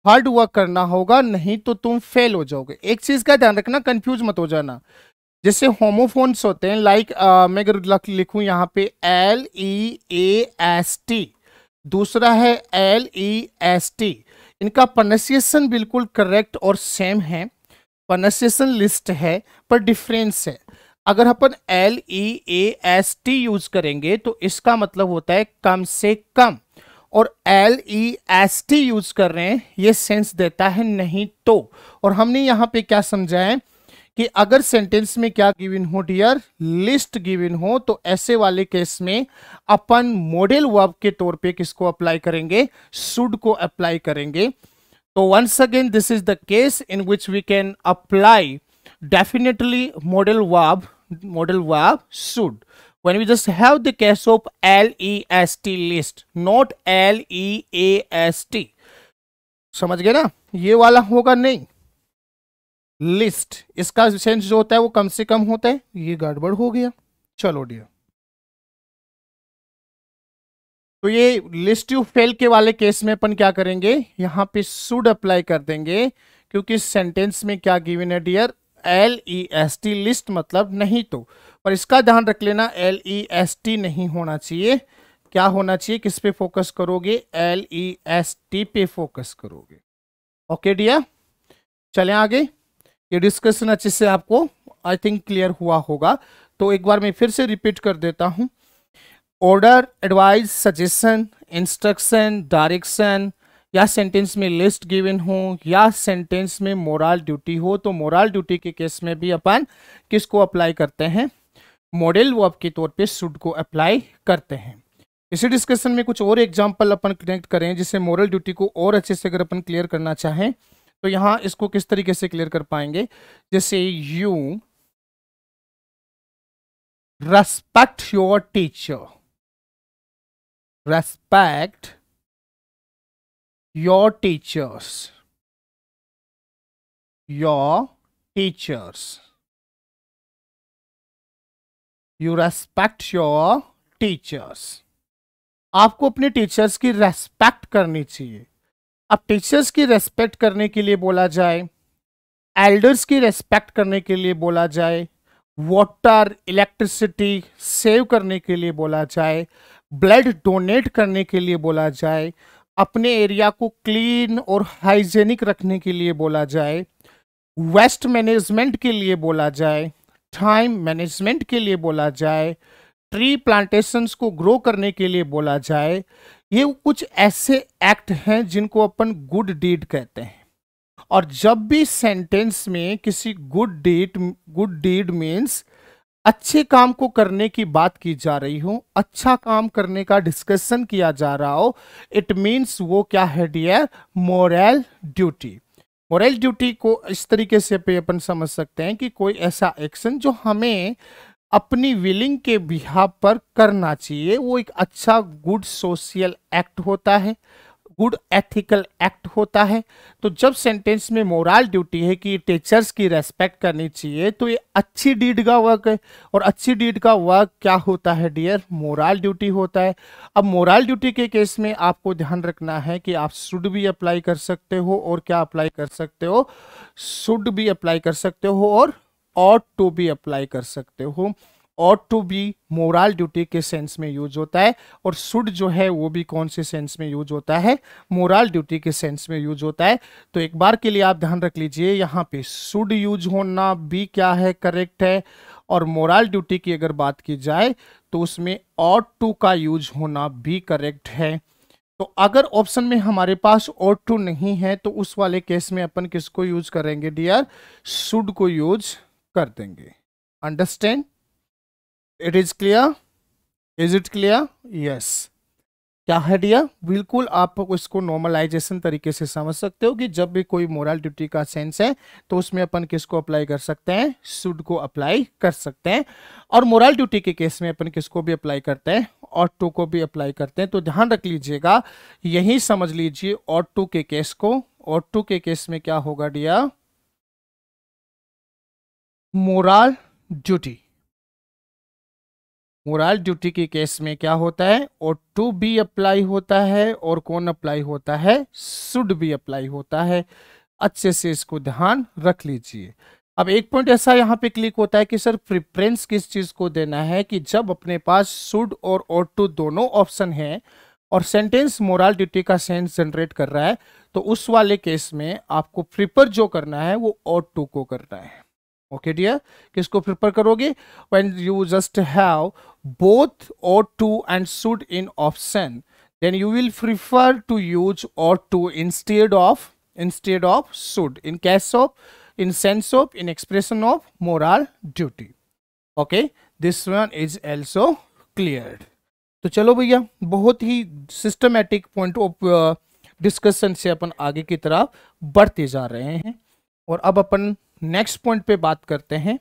हार्ड वर्क करना होगा, नहीं तो तुम फेल हो जाओगे। एक चीज का ध्यान रखना, कंफ्यूज मत हो जाना। जैसे होमोफोन्स होते हैं, लाइक मैं अगर लिखूं यहाँ पे LEAST, दूसरा है LEST, इनका प्रोनाउंसिएशन बिल्कुल करेक्ट और सेम है, प्रोनाउंसिएशन लिस्ट है, पर डिफरेंस है। अगर अपन LEAST यूज करेंगे तो इसका मतलब होता है कम से कम, और LEST यूज कर रहे हैं ये सेंस देता है नहीं तो। और हमने यहां पे क्या समझा है कि अगर सेंटेंस में क्या गिवन हो डियर, लिस्ट गिवन हो, तो ऐसे वाले केस में अपन मॉडल वर्ब के तौर पे किसको अप्लाई करेंगे, शुड को अप्लाई करेंगे। तो once again this is the case in which we can apply definitely modal verb should when we just have the case of LEST list, not LEAST। समझ गए ना, ये वाला होगा नहीं, लिस्ट इसका सेंस जो होता है वो कम से कम होता है, ये गड़बड़ हो गया। चलो डियर, तो ये लिस्ट यू फेल के वाले केस में अपन क्या करेंगे, यहां पे शुड अप्लाई कर देंगे, क्योंकि सेंटेंस में क्या गिवन है डियर, LEST, लिस्ट मतलब नहीं तो, पर इसका ध्यान रख लेना LEST नहीं होना चाहिए। क्या होना चाहिए, किस पे फोकस करोगे, LEST पे फोकस करोगे। ओके डियर, चलें आगे। ये डिस्कशन अच्छे से आपको आई थिंक क्लियर हुआ होगा, तो एक बार मैं फिर से रिपीट कर देता हूं। Order, advice, suggestion, instruction, direction, या सेंटेंस में लिस्ट गिवन हो, या सेंटेंस में मोरल ड्यूटी हो, तो मोरल ड्यूटी के केस में भी अपन किसको अप्लाई करते हैं, मॉडल वर्ब के तौर पे शुड को अप्लाई करते हैं। इसी डिस्कशन में कुछ और एग्जांपल अपन कनेक्ट करें, जिससे मोरल ड्यूटी को और अच्छे से अगर अपन क्लियर करना चाहें तो यहाँ इसको किस तरीके से क्लियर कर पाएंगे। जैसे you respect your teacher, respect your teachers, your teachers, you respect your teachers. आपको अपने टीचर्स की रेस्पेक्ट करनी चाहिए। अब टीचर्स की रेस्पेक्ट करने के लिए बोला जाए, एल्डर्स की रेस्पेक्ट करने के लिए बोला जाए, वाटर इलेक्ट्रिसिटी सेव करने के लिए बोला जाए, ब्लड डोनेट करने के लिए बोला जाए, अपने एरिया को क्लीन और हाइजेनिक रखने के लिए बोला जाए, वेस्ट मैनेजमेंट के लिए बोला जाए, टाइम मैनेजमेंट के लिए बोला जाए, ट्री प्लांटेशंस को ग्रो करने के लिए बोला जाए, ये कुछ ऐसे एक्ट हैं जिनको अपन गुड डीड कहते हैं। और जब भी सेंटेंस में किसी गुड डीड मीन्स अच्छे काम को करने की बात की जा रही हो, अच्छा काम करने का डिस्कशन किया जा रहा हो, इट मीन्स वो क्या है dear, moral duty. Moral duty को इस तरीके से पे अपन समझ सकते हैं कि कोई ऐसा एक्शन जो हमें अपनी विलिंग के बिहाफ पर करना चाहिए, वो एक अच्छा गुड सोशल एक्ट होता है, गुड एथिकल एक्ट होता है। तो जब सेंटेंस में मोरल ड्यूटी है कि टीचर्स की रेस्पेक्ट करनी चाहिए, तो ये अच्छी डीड का वर्क है, और अच्छी डीड का वर्क क्या होता है डियर, मोरल ड्यूटी होता है। अब मोरल ड्यूटी के केस में आपको ध्यान रखना है कि आप शुड भी अप्लाई कर सकते हो, और क्या अप्लाई कर सकते हो, शुड भी अप्लाई कर सकते हो, और ऑट टू भी अप्लाई कर सकते हो। Ought to be moral duty के सेंस में यूज होता है, और शुड जो है वो भी कौन से सेंस में यूज होता है, मोरल ड्यूटी के सेंस में यूज होता है। तो एक बार के लिए आप ध्यान रख लीजिए, यहाँ पे शुड यूज होना भी क्या है, करेक्ट है, और मोरल ड्यूटी की अगर बात की जाए तो उसमें ऑट टू का यूज होना भी करेक्ट है। तो अगर ऑप्शन में हमारे पास ऑट टू नहीं है, तो उस वाले केस में अपन किसको यूज करेंगे डियर, शुड को यूज कर देंगे। Understand, it is clear, is it clear, yes. क्या है डियर, बिल्कुल आप इसको नॉर्मलाइजेशन तरीके से समझ सकते हो कि जब भी कोई मोरल ड्यूटी का सेंस है तो उसमें अपन किसको अप्लाई कर सकते हैं, शुड को अप्लाई कर सकते हैं। और मोरल ड्यूटी के केस में अपन किसको भी अप्लाई करते हैं, ऑट टू को भी अप्लाई करते हैं। तो ध्यान रख लीजिएगा, यही समझ लीजिए ऑट टू के केस को। ऑट टू के केस में क्या होगा dear, moral duty. Moral duty के केस में क्या होता है, और टू भी अप्लाई होता है, और कौन अप्लाई होता है, शुड भी अप्लाई होता है। अच्छे से इसको ध्यान रख लीजिए। अब एक पॉइंट ऐसा यहाँ पे क्लिक होता है कि सर प्रेफरेंस किस चीज को देना है, कि जब अपने पास शुड और टू दोनों ऑप्शन है और सेंटेंस मोरल ड्यूटी का सेंस जनरेट कर रहा है, तो उस वाले केस में आपको प्रिफर जो करना है वो और टू को करना है। ओके डियर, किसको प्रिफर करोगे, when you just have both ought to and should in option, then you will prefer to use ought to instead of should in case of, in sense of, in expression of moral duty. Okay, this one is also cleared. तो चलो भैया, बहुत ही systematic point of discussion से अपन आगे की तरफ बढ़ते जा रहे हैं, और अब अपन नेक्स्ट पॉइंट पे बात करते हैं।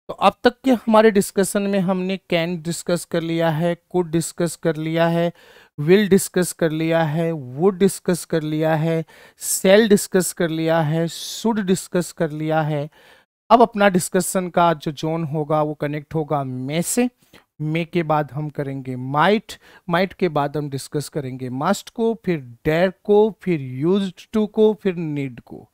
तो अब तक के हमारे डिस्कशन में हमने कैन डिस्कस कर लिया है, कुड डिस्कस कर लिया है, विल डिस्कस कर लिया है, वुड डिस्कस कर लिया है, सेल डिस्कस कर लिया है, शुड डिस्कस कर लिया है। अब अपना डिस्कशन का जो जोन होगा वो कनेक्ट होगा मे से। मे के बाद हम करेंगे माइट, माइट के बाद हम डिस्कस करेंगे मस्ट को, फिर डेयर को, फिर यूज्ड टू को, फिर नीड को।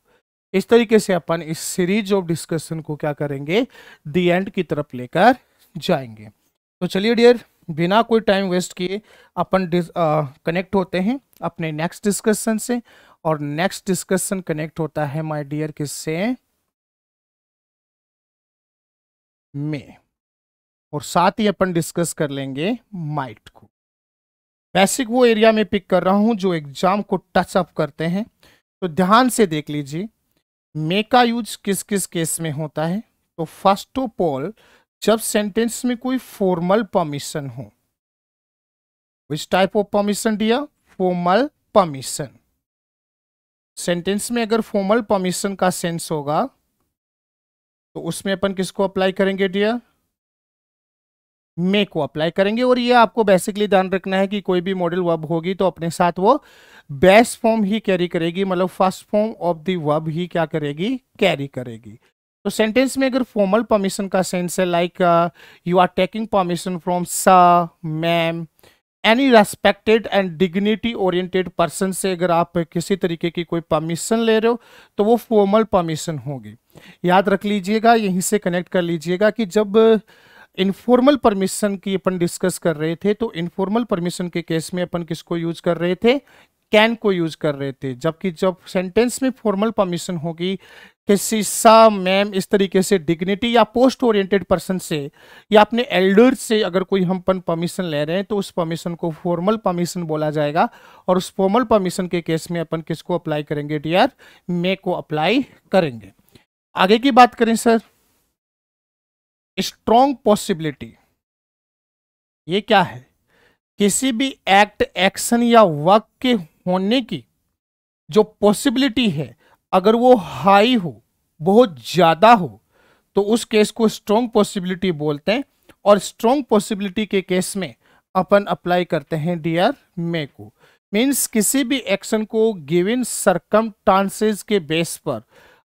इस तरीके से अपन इस सीरीज ऑफ डिस्कशन को क्या करेंगे, द एंड की तरफ लेकर जाएंगे। तो चलिए डियर, बिना कोई टाइम वेस्ट किए अपन कनेक्ट होते हैं अपने नेक्स्ट डिस्कशन से। और नेक्स्ट डिस्कशन कनेक्ट होता है माय डियर किससे, में, और साथ ही अपन डिस्कस कर लेंगे माइट को। बेसिक वो एरिया में पिक कर रहा हूं जो एग्जाम को टच अप करते हैं। तो ध्यान से देख लीजिए मे का यूज किस किस केस में होता है। तो फर्स्ट ऑफ ऑल, जब सेंटेंस में कोई फॉर्मल परमिशन हो। Which type of permission dear, formal permission. Sentence में अगर फॉर्मल परमिशन का सेंस होगा तो उसमें अपन किसको अप्लाई करेंगे डियर, मे को अप्लाई करेंगे। और ये आपको बेसिकली ध्यान रखना है कि कोई भी मॉडल वर्ब होगी तो अपने साथ वो बेस फॉर्म ही कैरी करेगी, मतलब first form of the verb ही क्या करेगी, कैरी करेगी। तो सेंटेंस में अगर फॉर्मल परमिशन का सेंस है like you are taking permission from sir, ma'am, any respected and dignity oriented person से अगर आप किसी तरीके की कोई परमिशन ले रहे हो तो वो फॉर्मल परमिशन होगी। याद रख लीजिएगा, यहीं से कनेक्ट कर लीजिएगा कि जब इनफॉर्मल परमिशन की अपन डिस्कस कर रहे थे तो इनफॉर्मल परमिशन के केस में अपन किसको यूज कर रहे थे, कैन को यूज कर रहे थे। जबकि जब सेंटेंस में फॉर्मल परमिशन होगी किसी सा, मैम, इस तरीके से डिग्निटी या पोस्ट ओरिएंटेड पर्सन से या अपने एल्डर से अगर कोई हम परमिशन ले रहे हैं तो उस परमिशन को फॉर्मल परमिशन बोला जाएगा। और उस फॉर्मल परमिशन के केस में अपन किसको अप्लाई करेंगे डियर, मे को अप्लाई करेंगे। आगे की बात करें सर, स्ट्रॉन्ग पॉसिबिलिटी, ये क्या है, किसी भी एक्ट, एक्शन या वर्क के होने की जो पॉसिबिलिटी है अगर वो हाई हो, बहुत ज्यादा हो, तो उस केस को स्ट्रॉन्ग पॉसिबिलिटी बोलते हैं। और स्ट्रॉन्ग पॉसिबिलिटी के केस में अपन अप्लाई करते हैं डियर मे को। मींस किसी भी एक्शन को गिवन सर्कमस्टांसेस के बेस पर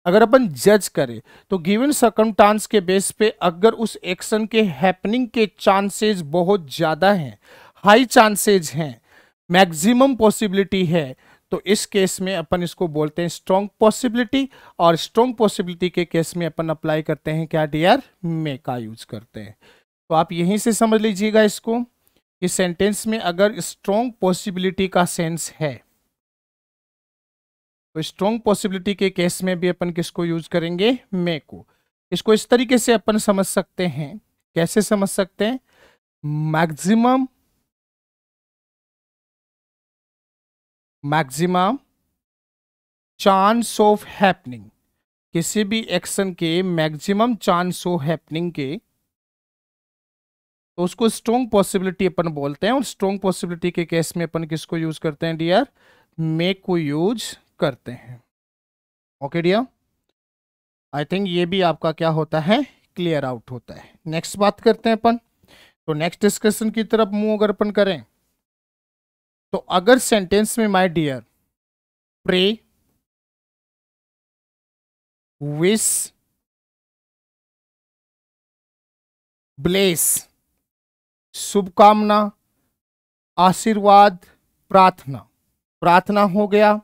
अगर अपन जज करें तो गिवन सर्कमस्टांस के बेस पे अगर उस एक्शन के हैपनिंग के चांसेस बहुत ज्यादा हैं, हाई चांसेस हैं, मैक्सिमम पॉसिबिलिटी है, तो इस केस में अपन इसको बोलते हैं स्ट्रॉन्ग पॉसिबिलिटी। और स्ट्रॉन्ग पॉसिबिलिटी के केस में अपन अप्लाई करते हैं क्या डियर, मे का यूज करते हैं। तो आप यहीं से समझ लीजिएगा इसको, इस सेंटेंस में अगर स्ट्रॉन्ग पॉसिबिलिटी का सेंस है तो स्ट्रॉन्ग पॉसिबिलिटी के केस में भी अपन किसको यूज करेंगे, मे को। इसको इस तरीके से अपन समझ सकते हैं, कैसे समझ सकते हैं, मैक्सिमम चांस ऑफ हैपनिंग, किसी भी एक्शन के मैक्सिमम चांस ऑफ हैपनिंग के, तो उसको स्ट्रॉन्ग पॉसिबिलिटी अपन बोलते हैं। और स्ट्रॉन्ग पॉसिबिलिटी के केस में अपन किसको यूज करते हैं डियर, मे को यूज करते हैं। ओके डियर, आई थिंक ये भी आपका क्या होता है, क्लियर आउट होता है। नेक्स्ट बात करते हैं अपन। तो नेक्स्ट डिस्कशन की तरफ मूव अगर अपन करें तो अगर सेंटेंस में my dear pray, wish, bless, शुभकामना, आशीर्वाद, प्रार्थना, प्रार्थना हो गया,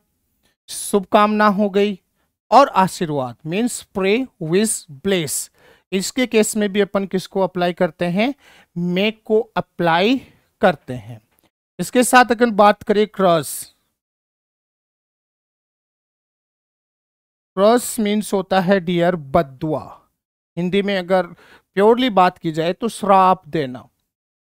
शुभकामना हो गई और आशीर्वाद, मीन्स प्रे, विश, ब्लेस, इसके केस में भी अपन किसको अप्लाई करते हैं, मे को अप्लाई करते हैं। इसके साथ अगर बात करें क्रॉस, क्रॉस मीन्स होता है डियर बद्दुआ। हिंदी में अगर प्योरली बात की जाए तो श्राप देना।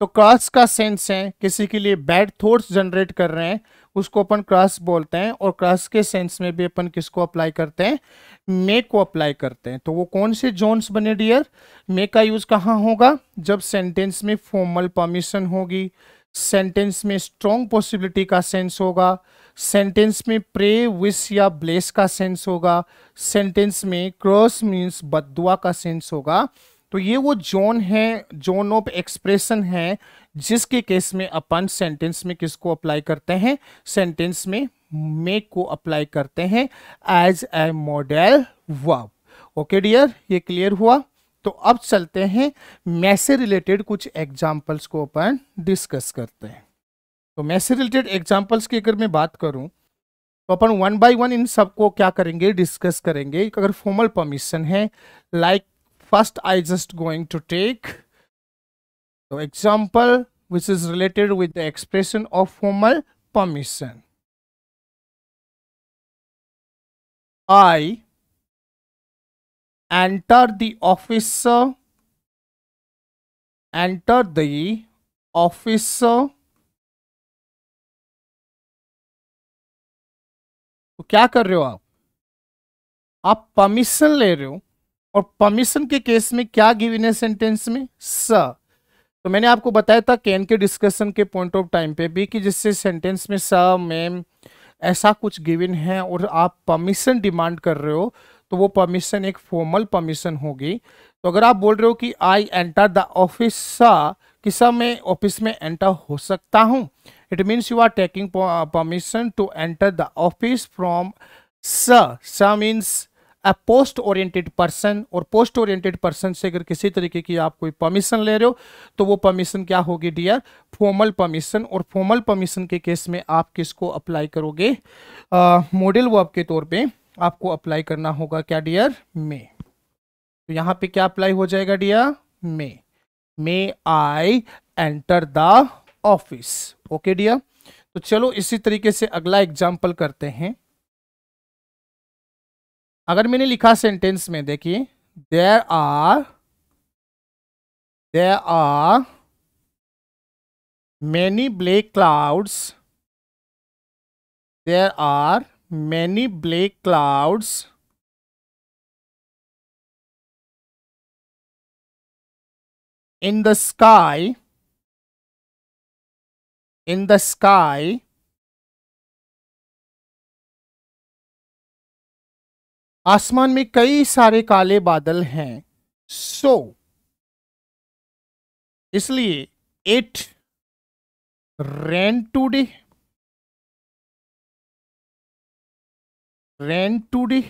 तो क्रॉस का सेंस है किसी के लिए बैड थॉट्स जनरेट कर रहे हैं, उसको अपन क्रॉस बोलते हैं। और क्रॉस के सेंस में भी अपन किसको अप्लाई करते हैं, मे को अप्लाई करते हैं। तो वो कौन से जोन्स बने डियर, मे का यूज कहाँ होगा, जब सेंटेंस में फॉर्मल परमिशन होगी, सेंटेंस में स्ट्रॉन्ग पॉसिबिलिटी का सेंस होगा, सेंटेंस में प्रे, विश या ब्लेस का सेंस होगा, सेंटेंस में क्रॉस मीन्स बद्दुआ का सेंस होगा। तो ये वो जोन है, जोन ऑफ एक्सप्रेशन है, जिसके केस में अपन सेंटेंस में किसको अप्लाई करते हैं, सेंटेंस में मे को अप्लाई करते हैं as a modal verb. Okay dear, ये क्लियर हुआ। तो अब चलते हैं मे से रिलेटेड कुछ एग्जाम्पल्स को अपन डिस्कस करते हैं। तो मे से रिलेटेड एग्जाम्पल्स की अगर मैं बात करूं तो अपन वन बाय वन इन सबको क्या करेंगे, डिस्कस करेंगे। अगर फॉर्मल परमिशन है, like first I just going to take तो example which is related with the expression of formal permission. I enter the office, enter the office, तो क्या कर रहे हो आप परमिशन ले रहे हो। और परमिशन के केस में क्या गिवन है सेंटेंस में, स। तो मैंने आपको बताया था कैन के डिस्कशन के पॉइंट ऑफ टाइम पे भी कि जिससे सेंटेंस में स मैम ऐसा कुछ गिवन है और आप परमिशन डिमांड कर रहे हो, तो वो परमिशन एक फॉर्मल परमिशन होगी। तो अगर आप बोल रहे हो कि आई एंटर द ऑफिस सा, कि सर मैं ऑफिस में एंटर हो सकता हूं, it means you are taking permission to enter the office from स means a post oriented person. और पोस्ट ओरिएंटेड पर्सन से अगर किसी तरीके की आप कोई परमिशन ले रहे हो तो वो परमिशन क्या होगी डियर, फॉर्मल परमिशन। और फॉर्मल परमिशन के केस में आप किसको अप्लाई करोगे, मॉडल वर्ब के तौर पे आपको अप्लाई करना होगा क्या डियर, मे। तो यहां पे क्या अप्लाई हो जाएगा dear, may I enter the office. Okay dear, तो चलो इसी तरीके से अगला एग्जाम्पल करते हैं। अगर मैंने लिखा सेंटेंस में, देखिए there are many black clouds, there are many black clouds in the sky, in the sky, आसमान में कई सारे काले बादल हैं, सो इसलिए it rain today, rain today.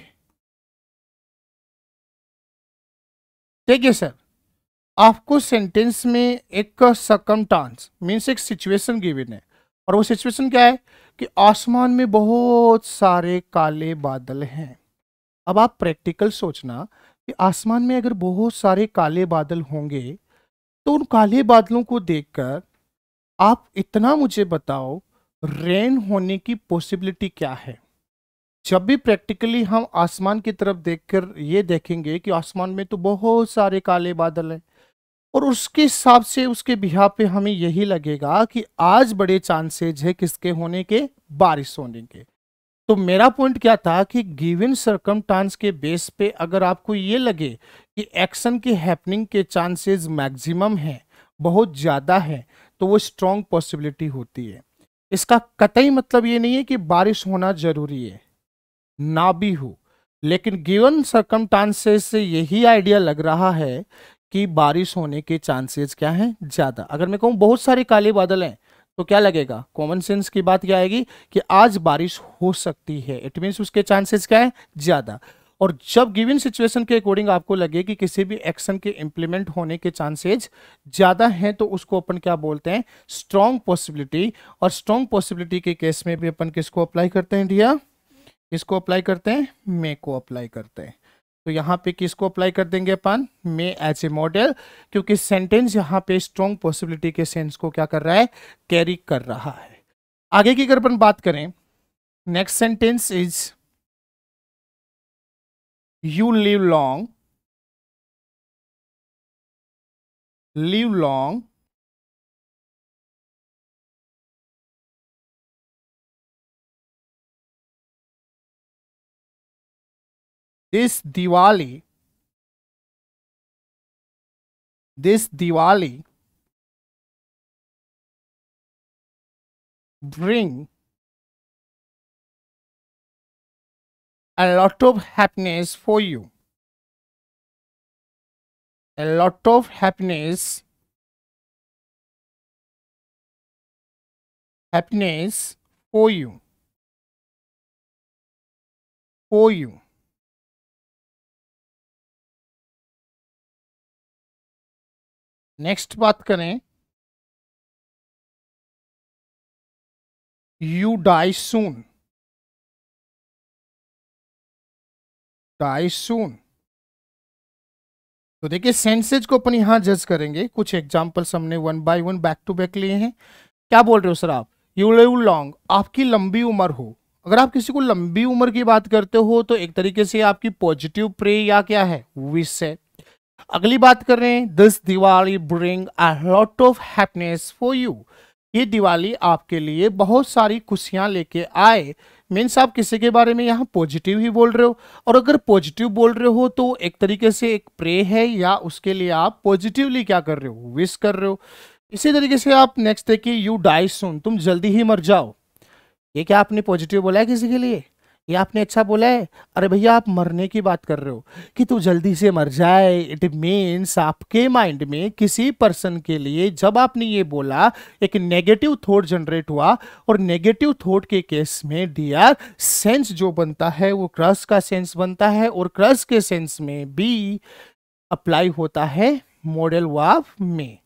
ठीक है सर, आपको सेंटेंस में एक सर्कमस्टांस मीन्स एक सिचुएशन गिवन है, और वो सिचुएशन क्या है कि आसमान में बहुत सारे काले बादल हैं। अब आप प्रैक्टिकल सोचना कि आसमान में अगर बहुत सारे काले बादल होंगे तो उन काले बादलों को देखकर आप इतना मुझे बताओ रेन होने की पॉसिबिलिटी क्या है। जब भी प्रैक्टिकली हम आसमान की तरफ देखकर ये देखेंगे कि आसमान में तो बहुत सारे काले बादल हैं, और उसके हिसाब से उसके बिहाफ पे हमें यही लगेगा कि आज बड़े चांसेज है किसके होने के, बारिश होने के। तो मेरा पॉइंट क्या था कि गिवन सरकमस्टांस के बेस पे अगर आपको ये लगे कि एक्शन के हैपनिंग के चांसेस मैक्सिमम है, बहुत ज्यादा है, तो वो स्ट्रॉन्ग पॉसिबिलिटी होती है। इसका कतई मतलब ये नहीं है कि बारिश होना जरूरी है, ना भी हो, लेकिन गिवन सरकमस्टांसेस से यही आइडिया लग रहा है कि बारिश होने के चांसेस क्या हैं, ज्यादा। अगर मैं कहूँ बहुत सारे काले बादल हैं तो क्या लगेगा, कॉमन सेंस की बात क्या आएगी कि आज बारिश हो सकती है, इट मीन्स उसके चांसेस क्या है, ज्यादा। और जब गिवन सिचुएशन के अकॉर्डिंग आपको लगे कि किसी भी एक्शन के इंप्लीमेंट होने के चांसेस ज्यादा हैं, तो उसको अपन क्या बोलते हैं, स्ट्रॉन्ग पॉसिबिलिटी। और स्ट्रॉन्ग पॉसिबिलिटी के केस में भी अपन किसको अप्लाई करते हैं डियर, किसको अप्लाई करते हैं, मे को अप्लाई करते हैं। तो यहाँ पे किसको अप्लाई कर देंगे अपन, मे एज ए मॉडल, क्योंकि सेंटेंस यहाँ पे स्ट्रॉन्ग पॉसिबिलिटी के सेंस को क्या कर रहा है, कैरी कर रहा है। आगे की अगर अपन बात करें, next sentence is you live long, live long this Diwali, this Diwali bring a lot of happiness for you, a lot of happiness, happiness for you, for you। Next बात करें, यू डाई सून, डाई सून। तो देखिए senses को अपन यहां जज करेंगे, कुछ examples हमने one by one back to back लिए हैं। क्या बोल रहे हो सर आप? यू लिव लॉन्ग, आपकी लंबी उम्र हो। अगर आप किसी को लंबी उम्र की बात करते हो तो एक तरीके से आपकी पॉजिटिव प्रे या क्या है, विश है। अगली बात कर रहे हैं, this Diwali bring a lot of happiness for you. ये दिवाली आपके लिए बहुत सारी खुशियां लेके आए। मीन्स आप किसी के बारे में यहाँ पॉजिटिव ही बोल रहे हो, और अगर पॉजिटिव बोल रहे हो तो एक तरीके से एक प्रे है या उसके लिए आप पॉजिटिवली क्या कर रहे हो, विश कर रहे हो। इसी तरीके से आप नेक्स्ट देखिए, यू डाई सून, तुम जल्दी ही मर जाओ। ये क्या आपने पॉजिटिव बोला है किसी के लिए? ये आपने अच्छा बोला है? अरे भैया आप मरने की बात कर रहे हो कि तू जल्दी से मर जाए। इट मीन्स आपके माइंड में किसी पर्सन के लिए जब आपने ये बोला, एक नेगेटिव थॉट जनरेट हुआ, और नेगेटिव थॉट के केस में डियर सेंस जो बनता है वो क्रश का सेंस बनता है, और क्रश के सेंस में भी अप्लाई होता है मॉडल वर्ब में।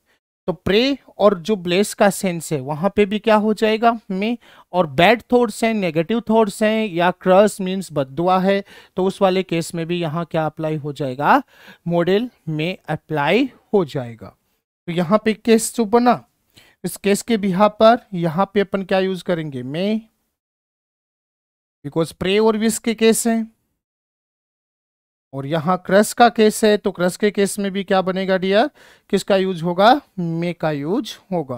तो प्रे और जो ब्लेस का सेंस है वहां पे भी क्या हो जाएगा, में। और बैड थॉट्स हैं, नेगेटिव थॉट्स हैं, या क्रस मींस बद्दुआ है, तो उस वाले केस में भी यहाँ क्या अप्लाई हो जाएगा, मॉडल में अप्लाई हो जाएगा। तो यहाँ पे केस जो बना, इस केस के बिहार पर यहाँ पे अपन क्या यूज करेंगे, में, बिकॉज प्रे और विश के केस हैं। और यहां क्रश का केस है, तो क्रश के केस में भी क्या बनेगा डियर, किसका यूज होगा, मे का यूज होगा।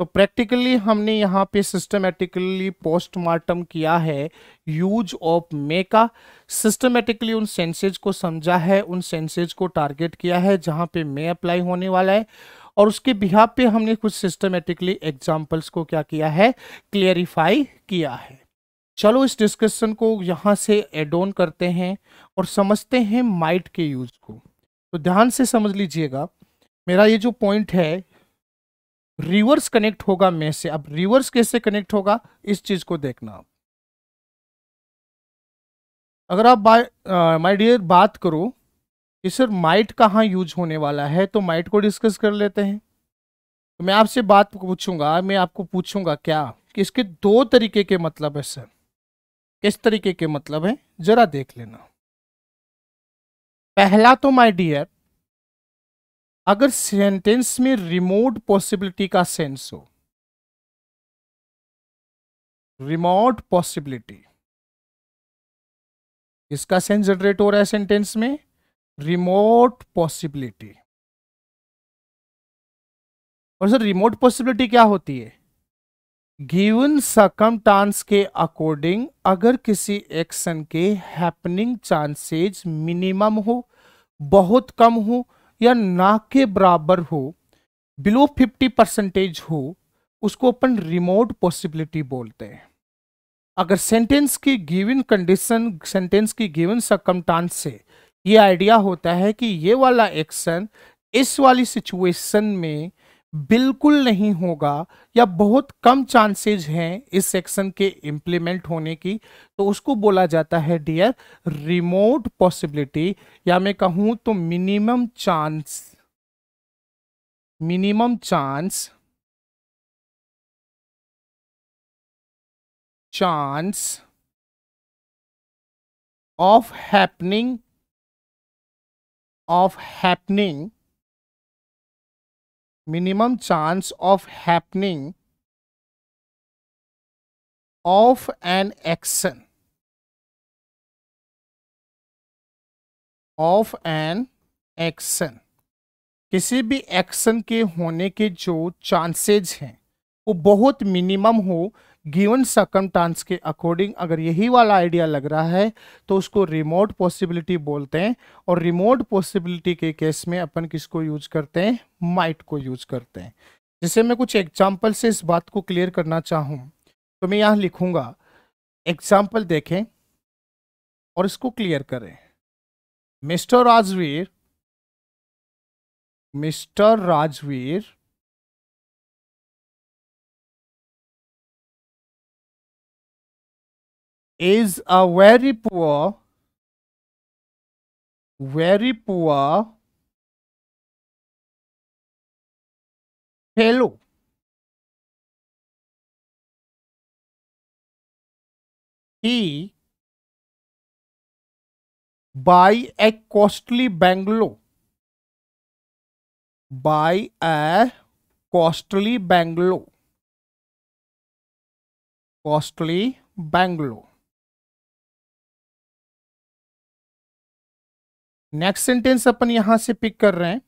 तो प्रैक्टिकली हमने यहाँ पे सिस्टमेटिकली पोस्टमार्टम किया है यूज ऑफ मे का। सिस्टमेटिकली उन सेंसेज को समझा है, उन सेंसेज को टारगेट किया है जहां पे मे अप्लाई होने वाला है, और उसके बिहाफ पे हमने कुछ सिस्टमेटिकली एग्जाम्पल्स को क्या किया है, क्लियरिफाई किया है। चलो इस डिस्कशन को यहां से एड ऑन करते हैं और समझते हैं माइट के यूज को। तो ध्यान से समझ लीजिएगा, मेरा ये जो पॉइंट है रिवर्स कनेक्ट होगा में से। अब रिवर्स कैसे कनेक्ट होगा, इस चीज को देखना आप। अगर आप माय डियर बात करो कि सर माइट कहाँ यूज होने वाला है, तो माइट को डिस्कस कर लेते हैं। तो मैं आपसे बात पूछूंगा, मैं आपको पूछूंगा क्या कि इसके दो तरीके के मतलब है सर। किस तरीके के मतलब है, जरा देख लेना। पहला तो माय डियर, अगर सेंटेंस में रिमोट पॉसिबिलिटी का सेंस हो, रिमोट पॉसिबिलिटी, इसका सेंस जनरेट हो रहा है सेंटेंस में, रिमोट पॉसिबिलिटी। और सर रिमोट पॉसिबिलिटी क्या होती है, गिवन सर्कमस्टांस के अकॉर्डिंग अगर किसी एक्शन के हैपनिंग चांसेस मिनिमम हो, बहुत कम हो, या ना के बराबर हो, बिलो 50% हो, उसको अपन रिमोट पॉसिबिलिटी बोलते हैं। अगर सेंटेंस की गिवन कंडीशन, सेंटेंस की गिवन सर्कमस्टांस से ये आइडिया होता है कि ये वाला एक्शन इस वाली सिचुएशन में बिल्कुल नहीं होगा, या बहुत कम चांसेस हैं इस एक्शन के इम्प्लीमेंट होने की, तो उसको बोला जाता है डियर रिमोट पॉसिबिलिटी, या मैं कहूं तो minimum chance, minimum chance, chance of happening, of happening, minimum chance of happening of an action, of an action, किसी भी एक्शन के होने के जो चांसेज हैं वो बहुत मिनिमम हो गिवन सर्कमस्टांस के अकॉर्डिंग। अगर यही वाला आइडिया लग रहा है तो उसको रिमोट पॉसिबिलिटी बोलते हैं। और रिमोट पॉसिबिलिटी के केस में अपन किसको यूज करते हैं, माइट को यूज करते हैं। जैसे मैं कुछ एग्जाम्पल से इस बात को क्लियर करना चाहूं तो मैं यहां लिखूंगा, एग्जाम्पल देखें और इसको क्लियर करें। Mister Rajveer, mister Rajveer is a very poor, very poor fellow. He buy a costly bungalow, buy a costly bungalow, costly bungalow. Next sentence अपन यहां से पिक कर रहे हैं।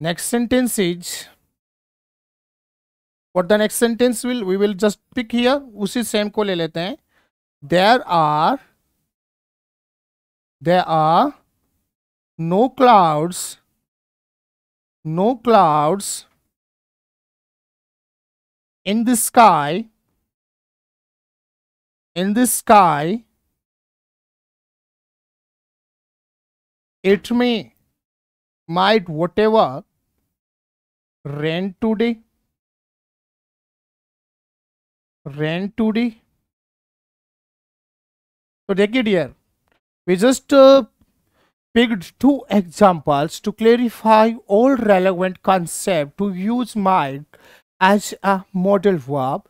Next sentence is, what the next sentence will, we will just pick here, उसी same को ले लेते हैं। There are no clouds, no clouds in the sky, in the sky, it might whatever rain today, rain today। तो देखिए dear, we just picked two examples to clarify all relevant concept to use might as a model verb.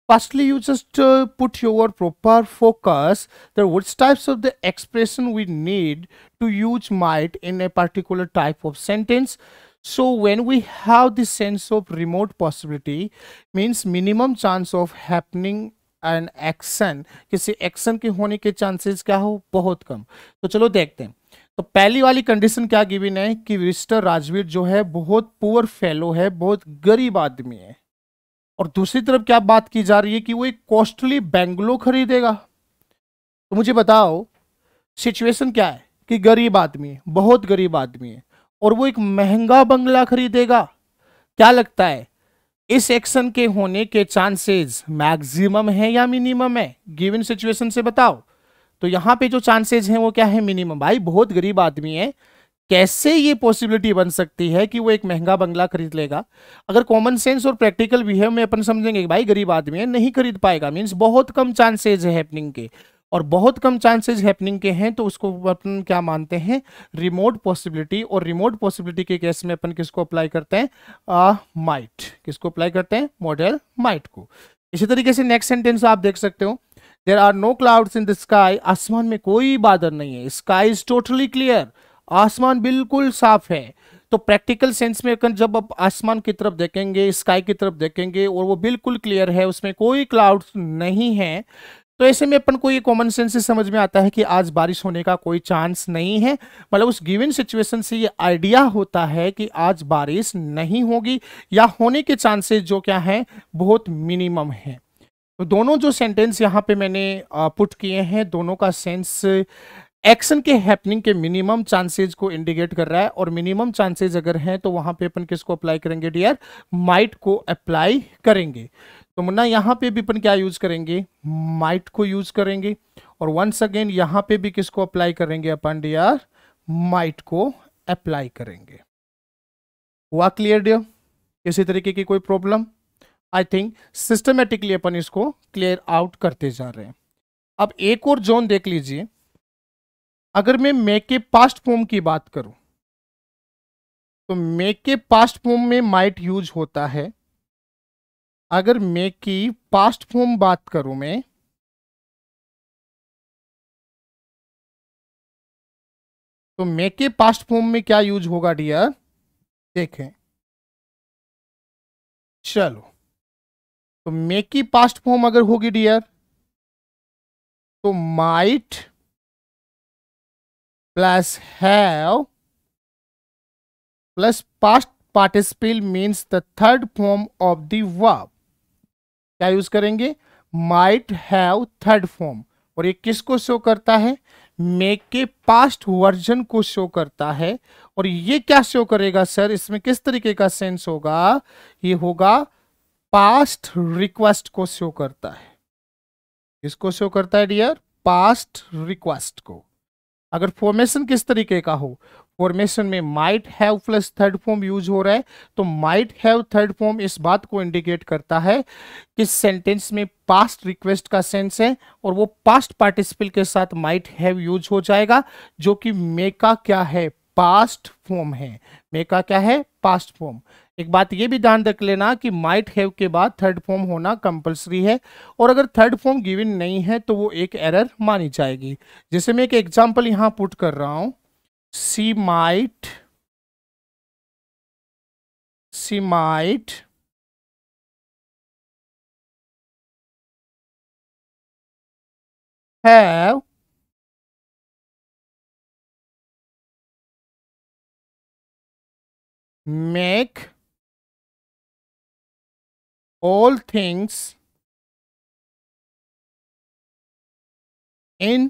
Firstly, you just put your proper focus that which types of the expression we need to use might in a particular type of sentence. So when we have the sense of remote possibility, means minimum chance of happening an action, किसी action के होने के chances क्या हो, बहुत कम। तो चलो देखते हैं। तो पहली वाली कंडीशन क्या गिवन है कि मिस्टर राजवीर जो है बहुत पुअर फेलो है, बहुत गरीब आदमी है। और दूसरी तरफ क्या बात की जा रही है कि वो एक कॉस्टली बैंगलो खरीदेगा। तो मुझे बताओ सिचुएशन क्या है कि गरीब आदमी है, बहुत गरीब आदमी है, और वो एक महंगा बंगला खरीदेगा। क्या लगता है इस एक्शन के होने के चांसेस मैक्सिमम है या मिनिमम है? गिवन सिचुएशन से बताओ। तो यहां पे जो चांसेस हैं वो क्या है, मिनिमम। भाई बहुत गरीब आदमी है, कैसे ये पॉसिबिलिटी बन सकती है कि वो एक महंगा बंगला खरीद लेगा? अगर कॉमन सेंस और प्रैक्टिकल बिहेव में अपन समझेंगे कि भाई गरीब आदमी है, नहीं खरीद पाएगा, मींस बहुत कम चांसेस है हैपनिंग के, और बहुत कम चांसेस हैपनिंग के हैं तो उसको अपन क्या मानते हैं, रिमोट पॉसिबिलिटी। और रिमोट पॉसिबिलिटी के केस में अपन किसको अप्लाई करते हैं, माइट। किसको अप्लाई करते हैं, मॉडल माइट को। इसी तरीके से नेक्स्ट सेंटेंस आप देख सकते हो, there are no clouds in the sky, आसमान में कोई बादल नहीं है। स्काई इज टोटली क्लियर, आसमान बिल्कुल साफ है। तो प्रैक्टिकल सेंस में जब आप आसमान की तरफ देखेंगे, स्काई की तरफ देखेंगे और वो बिल्कुल क्लियर है, उसमें कोई क्लाउड्स नहीं है, तो ऐसे में अपन को ये कॉमन सेंस से समझ में आता है कि आज बारिश होने का कोई चांस नहीं है। मतलब उस गिवन सिचुएशन से ये आइडिया होता है कि आज बारिश नहीं होगी या होने के चांसेस जो क्या है, बहुत मिनिमम है। तो दोनों जो सेंटेंस यहाँ पे मैंने पुट किए हैं, दोनों का सेंस एक्शन के हैपनिंग के मिनिमम चांसेस को इंडिकेट कर रहा है। और मिनिमम चांसेस अगर हैं तो वहां पे अपन किसको अप्लाई करेंगे डियर, माइट को अप्लाई करेंगे। तो मुन्ना यहाँ पे भी अपन क्या यूज करेंगे, माइट को यूज करेंगे। और वंस अगेन यहाँ पे भी किसको अप्लाई करेंगे अपन डियर, माइट को अप्लाई करेंगे। हुआ क्लियर डियर? किसी तरीके की कोई प्रॉब्लम? आई थिंक सिस्टमेटिकली अपन इसको क्लियर आउट करते जा रहे हैं। अब एक और जोन देख लीजिए। अगर मैं मे के पास्ट फॉर्म की बात करूं तो मे के पास्ट फॉर्म में माइट यूज होता है। अगर मे की पास्ट फॉर्म बात करूं मैं, तो मे के पास्ट फॉर्म में क्या यूज होगा डियर, देखें। चलो, तो मे की पास्ट फॉर्म अगर होगी डियर तो might plus have plus past participle means the third form of the verb. क्या यूज करेंगे, माइट हैव थर्ड फॉर्म। और ये किसको शो करता है, मे के पास्ट वर्जन को शो करता है। और ये क्या शो करेगा सर, इसमें किस तरीके का सेंस होगा, ये होगा पास्ट रिक्वेस्ट को शो करता है। किसको शो करता है डियर, पास्ट रिक्वेस्ट को। अगर फॉर्मेशन किस तरीके का हो, फॉर्मेशन में might have plus third form use हो रहा है, तो माइट हैव थर्ड फॉर्म इस बात को इंडिकेट करता है कि सेंटेंस में पास्ट रिक्वेस्ट का सेंस है और वो पास्ट पार्टिसिपल के साथ माइट हैव यूज हो जाएगा, जो कि मे का क्या है, पास्ट फॉर्म है। मे का क्या है, पास्ट फॉर्म। एक बात ये भी ध्यान रख लेना कि माइट हैव के बाद थर्ड फॉर्म होना कंपलसरी है, और अगर थर्ड फॉर्म गिवन नहीं है तो वो एक एरर मानी जाएगी। जैसे मैं एक एग्जांपल यहां पुट कर रहा हूं, she might have make all things in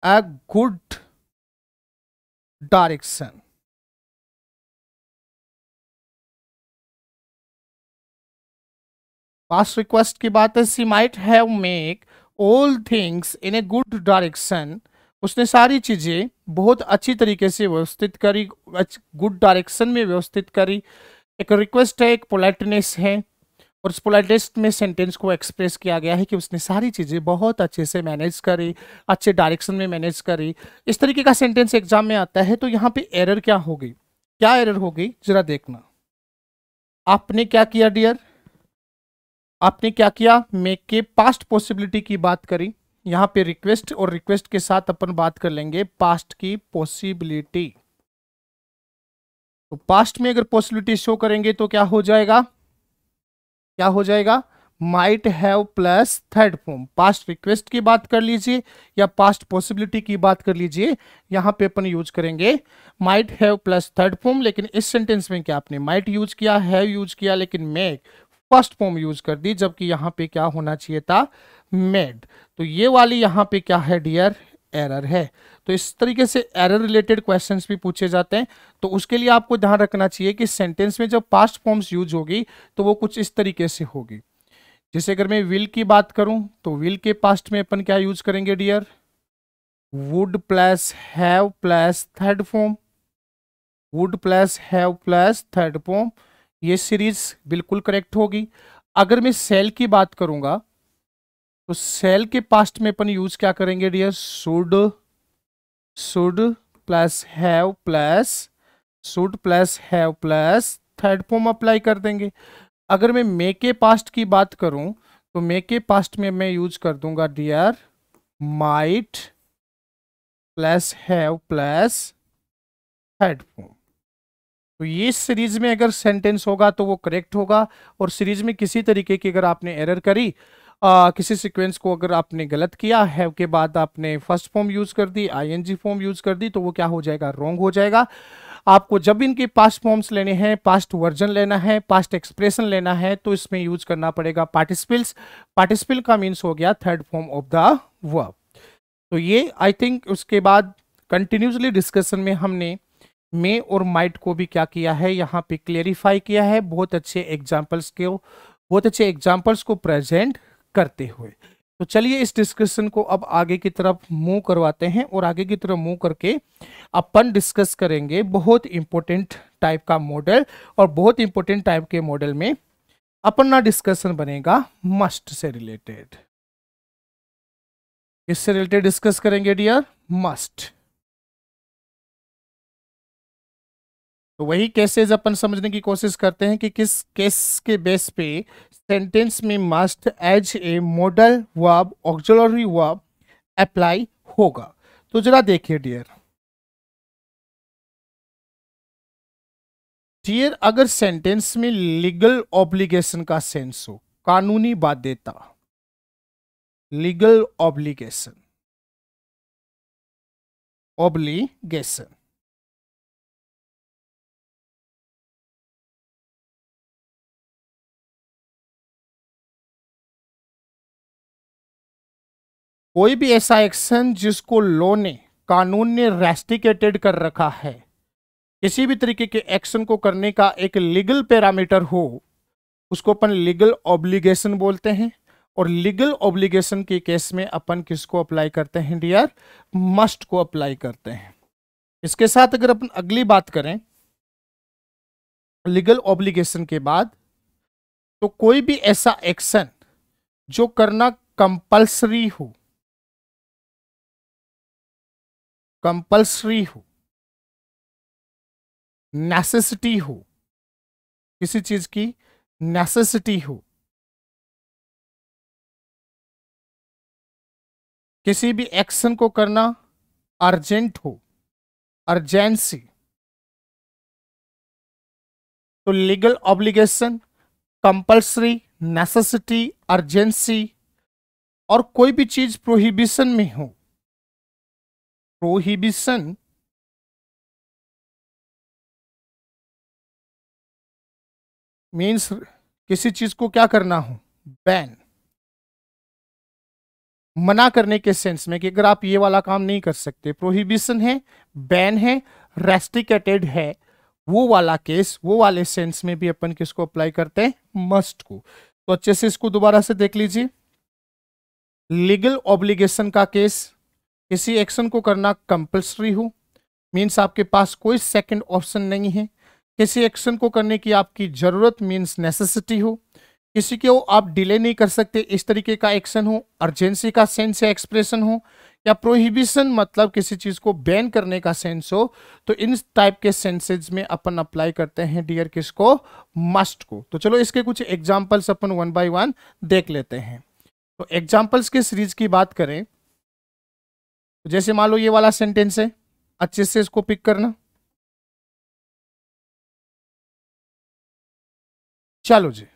a good direction। Past request की बात है, she might have make all things in a good direction. उसने सारी चीजें बहुत अच्छी तरीके से व्यवस्थित करी, गुड डायरेक्शन में व्यवस्थित करी। एक रिक्वेस्ट है, एक पोलाइटनेस है, और उस पोलाइटनेस में सेंटेंस को एक्सप्रेस किया गया है कि उसने सारी चीजें बहुत अच्छे से मैनेज करी, अच्छे डायरेक्शन में मैनेज करी। इस तरीके का सेंटेंस एग्जाम में आता है। तो यहाँ पे एरर क्या होगी, क्या एरर होगी जरा देखना। आपने क्या किया डियर, आपने क्या किया, मेक के पास्ट पॉसिबिलिटी की बात करी। यहां पे रिक्वेस्ट, और रिक्वेस्ट के साथ अपन बात कर लेंगे पास्ट की पॉसिबिलिटी। तो पास्ट में अगर पॉसिबिलिटी शो करेंगे तो क्या हो जाएगा, क्या हो जाएगा, might have plus third form. Past request की बात कर लीजिए या पास्ट पॉसिबिलिटी की बात कर लीजिए, यहां पे अपन यूज करेंगे might have plus third form. लेकिन इस सेंटेंस में क्या आपने माइट यूज किया, हैव यूज किया, लेकिन मेक फर्स्ट फॉर्म यूज कर दी, जबकि यहां पे क्या होना चाहिए था, मेड। तो ये वाली यहां पे क्या है डियर, एरर है। तो इस तरीके से एरर रिलेटेड क्वेश्चंस भी पूछे जाते हैं। तो उसके लिए आपको ध्यान रखना चाहिए कि सेंटेंस में जब पास्ट फॉर्म्स यूज होगी तो वो कुछ इस तरीके से होगी। जैसे अगर मैं विल की बात करूं तो विल के पास्ट में अपन क्या यूज करेंगे dear, would plus have plus third form, would plus have plus third form. ये सीरीज बिल्कुल करेक्ट होगी। अगर मैं सेल की बात करूंगा तो सेल के पास्ट में अपन यूज क्या करेंगे dear, should plus have plus, should plus have plus third form apply कर देंगे। अगर मैं मे के पास्ट की बात करूं तो मे के पास्ट में मैं यूज कर दूंगा dear might plus have plus third form. तो ये सीरीज में अगर सेंटेंस होगा तो वो करेक्ट होगा, और सीरीज में किसी तरीके की अगर आपने एरर करी, किसी सीक्वेंस को अगर आपने गलत किया, हैव के बाद आपने फर्स्ट फॉर्म यूज कर दी, आईएनजी फॉर्म यूज कर दी, तो वो क्या हो जाएगा, रॉन्ग हो जाएगा। आपको जब इनके पास्ट फॉर्म्स लेने हैं, पास्ट वर्जन लेना है, पास्ट एक्सप्रेशन लेना है, तो इसमें यूज करना पड़ेगा पार्टिसिपल्स। पार्टिसिपल का मीन्स हो गया third form of the verb. तो ये आई थिंक उसके बाद कंटिन्यूसली डिस्कशन में हमने मे और माइट को भी क्या किया है, यहाँ पे क्लेरिफाई किया है, बहुत अच्छे एग्जाम्पल्स को प्रेजेंट करते हुए। तो चलिए इस डिस्कशन को अब आगे की तरफ मूव करवाते हैं, और आगे की तरफ मूव करके अपन डिस्कस करेंगे बहुत इंपॉर्टेंट टाइप का मॉडल। और बहुत इंपॉर्टेंट टाइप के मॉडल में अपना डिस्कशन बनेगा मस्ट से रिलेटेड। किससे रिलेटेड डिस्कस करेंगे डियर, मस्ट। तो वही केसेस अपन समझने की कोशिश करते हैं कि किस केस के बेस पे सेंटेंस में must as a modal verb, auxiliary verb apply होगा। तो जरा देखिए डियर, अगर सेंटेंस में लीगल ऑब्लिगेशन का सेंस हो, कानूनी बाध्यता, लीगल ऑब्लिगेशन, ऑब्लिगेशन, कोई भी ऐसा एक्शन जिसको लॉ ने, कानून ने रेस्ट्रिकेटेड कर रखा है, किसी भी तरीके के एक्शन को करने का एक लीगल पैरामीटर हो, उसको अपन लीगल ऑब्लिगेशन बोलते हैं। और लीगल ऑब्लिगेशन के केस में अपन किसको अप्लाई करते हैं डियर, मस्ट को अप्लाई करते हैं। इसके साथ अगर अपन अगली बात करें लीगल ऑब्लिगेशन के बाद, तो कोई भी ऐसा एक्शन जो करना कंपल्सरी हो, कंपल्सरी हो, नेसेसिटी हो, किसी चीज की नेसेसिटी हो, किसी भी एक्शन को करना अर्जेंट हो, अर्जेंसी, तो legal obligation, compulsory, necessity, urgency, और कोई भी चीज प्रोहिबिशन में हो, प्रोहिबिशन मीन्स किसी चीज को क्या करना हो, बैन, मना करने के सेंस में कि अगर आप ये वाला काम नहीं कर सकते, प्रोहिबिशन है, बैन है, रेस्ट्रिकेटेड है, वो वाला केस, वो वाले सेंस में भी अपन किसको अप्लाई करते हैं, मस्ट को। तो अच्छे से इसको दोबारा से देख लीजिए। लीगल ऑब्लिगेशन का केस, किसी एक्शन को करना कंपल्सरी हो, मीन्स आपके पास कोई सेकंड ऑप्शन नहीं है, किसी एक्शन को करने की आपकी जरूरत मीन्स नेसेसिटी हो, किसी को आप डिले नहीं कर सकते इस तरीके का एक्शन हो, अर्जेंसी का सेंस या एक्सप्रेशन हो, या प्रोहिबिशन मतलब किसी चीज को बैन करने का सेंस हो, तो इन टाइप के सेंसेज में अपन अप्लाई करते हैं डियर किसको, मस्ट को। तो चलो इसके कुछ examples upon one by one देख लेते हैं। तो एग्जांपल्स के सीरीज की बात करें तो जैसे मान लो ये वाला सेंटेंस है, अच्छे से इसको पिक करना। चलो जी,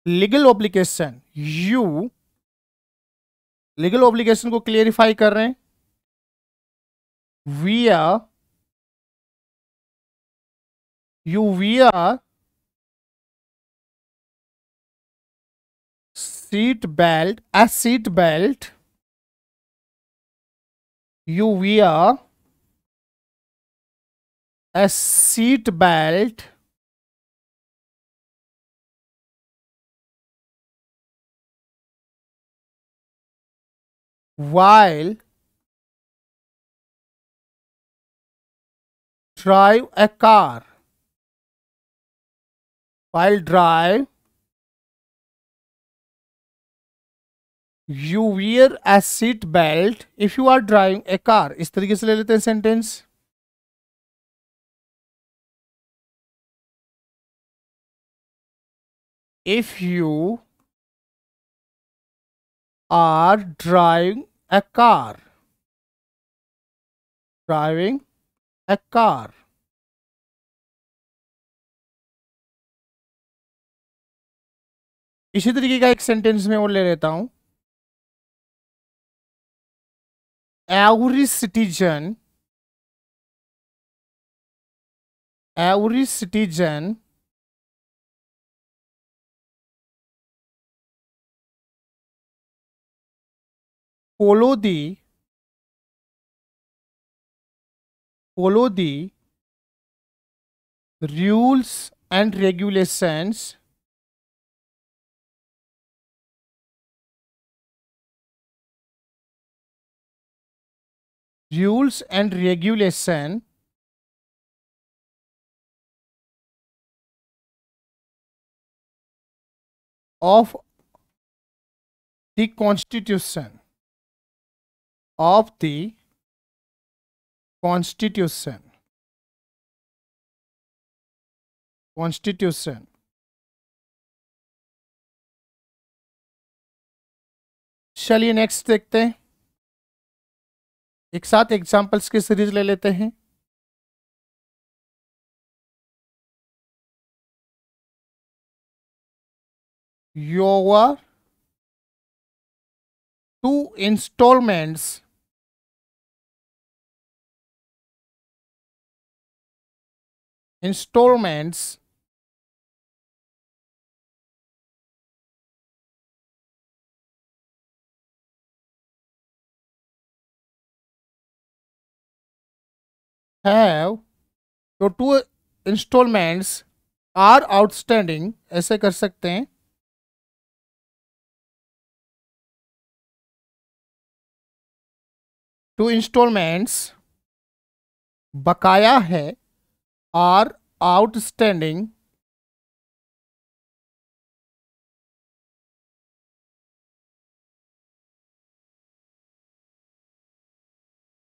legal obligation, you legal obligation को क्लियरिफाई कर रहे हैं, we are, you we are seat belt, a seat belt, you wear a seat belt while drive a car, while drive you wear a seat belt if you are driving a car। इस तरीके से ले लेते हैं sentence. if you are driving a car, driving a car, इसी तरीके का एक सेंटेंस में और ले लेता हूं, every citizen, every citizen follow the, follow the rules and regulations rules and regulation of the constitution, of the constitution, constitution। चलिए नेक्स्ट देखते हैं, एक साथ एग्जांपल्स की सीरीज ले लेते हैं। your two installments installments have, your two installments are outstanding, ऐसे कर सकते हैं। टू इंस्टॉलमेंट्स बकाया है, are outstanding,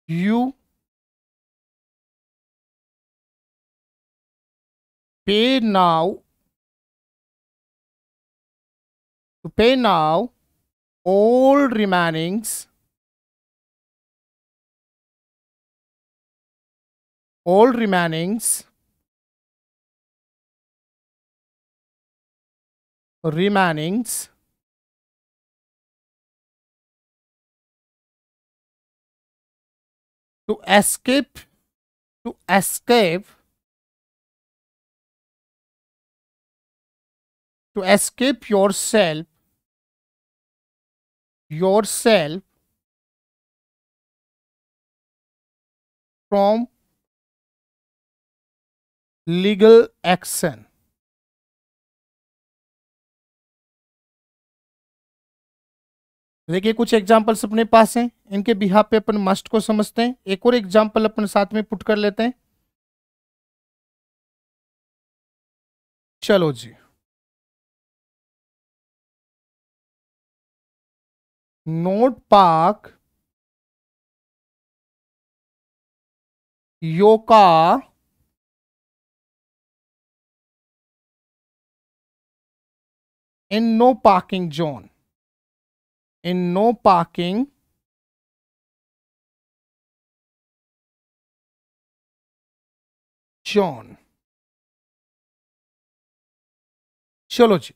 you pay now to pay now all remanings to escape yourself from legal action. देखिए कुछ एग्जांपल्स अपने पास हैं, इनके बिहाफ पे अपन मस्ट को समझते हैं। एक और एग्जांपल अपन साथ में पुट कर लेते हैं। चलो जी, नोट पार्क योका in no parking zone, चलो जी,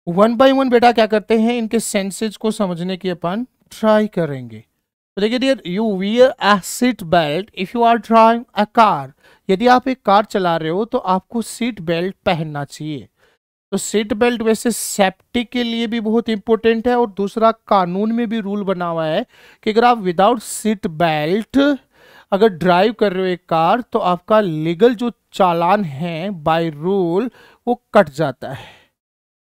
वन बाय वन बेटा क्या करते हैं, इनके सेंसेज को समझने की अपन ट्राई करेंगे। तो देखिए dear, you wear a seat belt if you are driving a car. यदि आप एक कार चला रहे हो तो आपको सीट बेल्ट पहनना चाहिए। तो सीट बेल्ट वैसे सेफ्टी के लिए भी बहुत इंपॉर्टेंट है, और दूसरा कानून में भी रूल बना हुआ है कि अगर आप विदाउट सीट बेल्ट अगर ड्राइव कर रहे हो एक कार, तो आपका लीगल जो चालान है बाय रूल वो कट जाता है।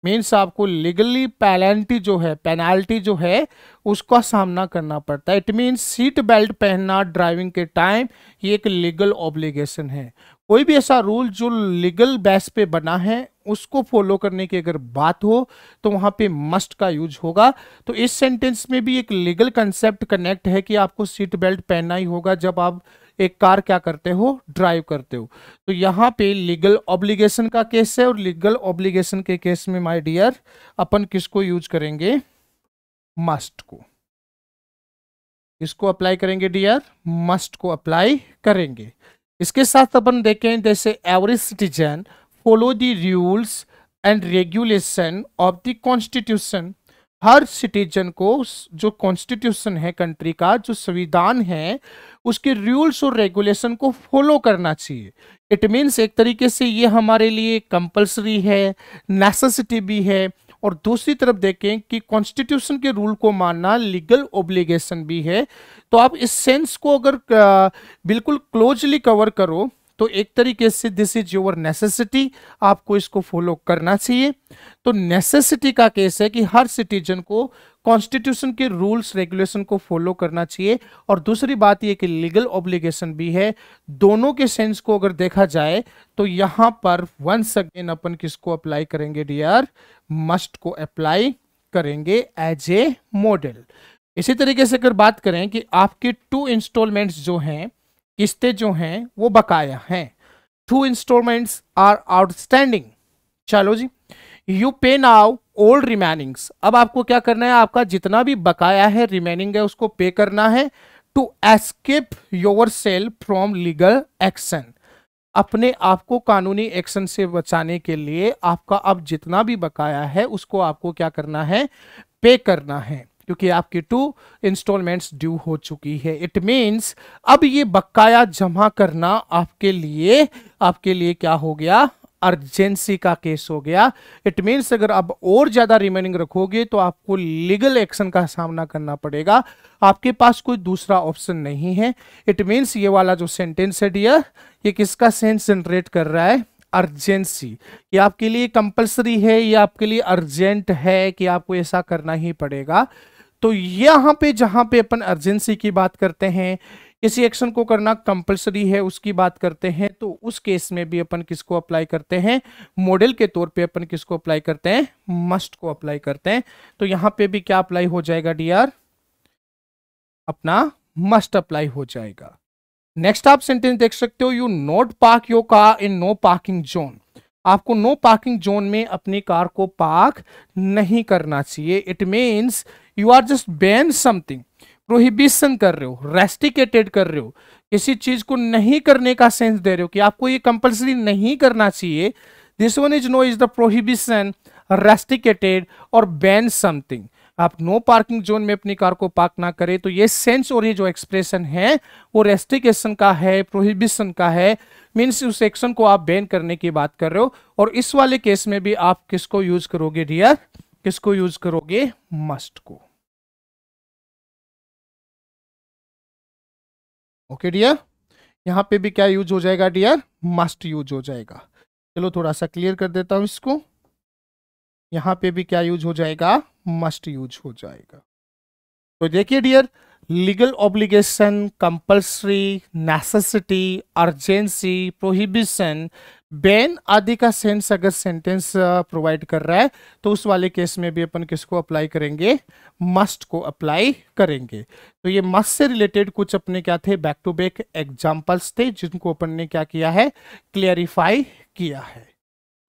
मीन्स आपको लीगली पेनाल्टी जो है उसका सामना करना पड़ता है। इट मीन्स सीट बेल्ट पहनना ड्राइविंग के टाइम ये एक लीगल ऑब्लिगेशन है। कोई भी ऐसा रूल जो लीगल बेस पे बना है उसको फॉलो करने की अगर बात हो तो वहां पे मस्ट का यूज होगा। तो इस सेंटेंस में भी एक लीगल कंसेप्ट कनेक्ट है कि आपको सीट बेल्ट पहनना ही होगा जब आप एक कार क्या करते हो, ड्राइव करते हो। तो यहाँ पे लीगल ऑब्लिगेशन का केस है, और लीगल ऑब्लिगेशन के केस में माय डियर अपन किसको यूज करेंगे, मस्ट को। इसको अप्लाई करेंगे डियर, मस्ट को अप्लाई करेंगे। इसके साथ अपन देखें जैसे every citizen follow the rules and regulation of the constitution. Her citizen को जो कॉन्स्टिट्यूशन है कंट्री का, जो संविधान है, उसके रूल्स और रेगुलेशन को फॉलो करना चाहिए। इट मीन्स एक तरीके से ये हमारे लिए कंपलसरी है, नेसेसिटी भी है, और दूसरी तरफ देखें कि कॉन्स्टिट्यूशन के रूल को मानना लीगल ऑब्लिगेशन भी है। तो आप इस सेंस को अगर बिल्कुल क्लोजली कवर करो तो एक तरीके से दिस इज योर नेसेसिटी, आपको इसको फॉलो करना चाहिए। तो नेसेसिटी का केस है कि हर सिटीजन को कॉन्स्टिट्यूशन के रूल्स रेगुलेशन को फॉलो करना चाहिए, और दूसरी बात यह कि लीगल ऑब्लिगेशन भी है। दोनों के सेंस को अगर देखा जाए तो यहां पर वंस अगेन अपन किसको अप्लाई करेंगे डियर, मस्ट को अप्लाई करेंगे एज ए मॉडल। इसी तरीके से अगर बात करें कि आपके 2 इंस्टॉलमेंट्स जो हैं, किस्तें जो हैं वो बकाया हैं, 2 इंस्टॉलमेंट्स आर आउटस्टैंडिंग। चलो जी, you pay now all remainings. अब आपको क्या करना है, आपका जितना भी बकाया है, रिमेनिंग है, उसको पे करना है to escape yourself from legal action. अपने आप को कानूनी एक्शन से बचाने के लिए आपका अब जितना भी बकाया है उसको आपको क्या करना है, पे करना है, क्योंकि आपकी 2 इंस्टॉलमेंट्स ड्यू हो चुकी है। इट मींस अब ये बकाया जमा करना आपके लिए क्या हो गया, अर्जेंसी का केस हो गया। इट मीन्स अगर आप और ज्यादा रिमेनिंग रखोगे तो आपको लीगल एक्शन का सामना करना पड़ेगा, आपके पास कोई दूसरा ऑप्शन नहीं है। इट मीन्स ये वाला जो सेंटेंस है डियर, ये किसका सेंस जनरेट कर रहा है, अर्जेंसी। ये आपके लिए कंपलसरी है, ये आपके लिए अर्जेंट है कि आपको ऐसा करना ही पड़ेगा। तो यहां पे जहां पे अपन अर्जेंसी की बात करते हैं, किसी एक्शन को करना कंपलसरी है उसकी बात करते हैं, तो उस केस में भी अपन किसको अप्लाई करते हैं, मॉडल के तौर पे अपन किसको अप्लाई करते हैं, मस्ट को अप्लाई करते हैं। तो यहां पे भी क्या अप्लाई हो जाएगा डियर, अपना मस्ट अप्लाई हो जाएगा। नेक्स्ट आप सेंटेंस देख सकते हो, you not park your car in no parking zone. आपको नो पार्किंग जोन में अपनी कार को पार्क नहीं करना चाहिए। It means you are just ban something, prohibition कर रहे हो, रेस्ट्रिकेटेड कर रहे हो, किसी चीज को नहीं करने का सेंस दे रहे हो कि आपको ये कंपल्सरी नहीं करना चाहिए। This one is no is the prohibition, restricted और बैन समथिंग। आप नो पार्किंग जोन में अपनी कार को पार्क ना करें, तो ये सेंस और ये जो एक्सप्रेशन है वो रेस्ट्रिकेशन का है, प्रोहिबिशन का है। मीन्स उस एक्शन को आप बैन करने की बात कर रहे हो। और इस वाले केस में भी आप किसको यूज करोगे डियर, किसको यूज करोगे, मस्ट को। ओके डियर, यहां पे भी क्या यूज हो जाएगा डियर, मस्ट यूज हो जाएगा। चलो थोड़ा सा क्लियर कर देता हूं इसको। यहां पे भी क्या यूज हो जाएगा, मस्ट यूज हो जाएगा। तो देखिए dear, legal obligation, compulsory, necessity, urgency, prohibition, ban आदि का सेंस अगर सेंटेंस प्रोवाइड कर रहा है तो उस वाले केस में भी अपन किसको अप्लाई करेंगे, मस्ट को अप्लाई करेंगे। तो ये मस्ट से रिलेटेड कुछ अपने क्या थे, बैक टू बैक एग्जांपल्स थे जिनको अपन ने क्या किया है, क्लियरिफाई किया है।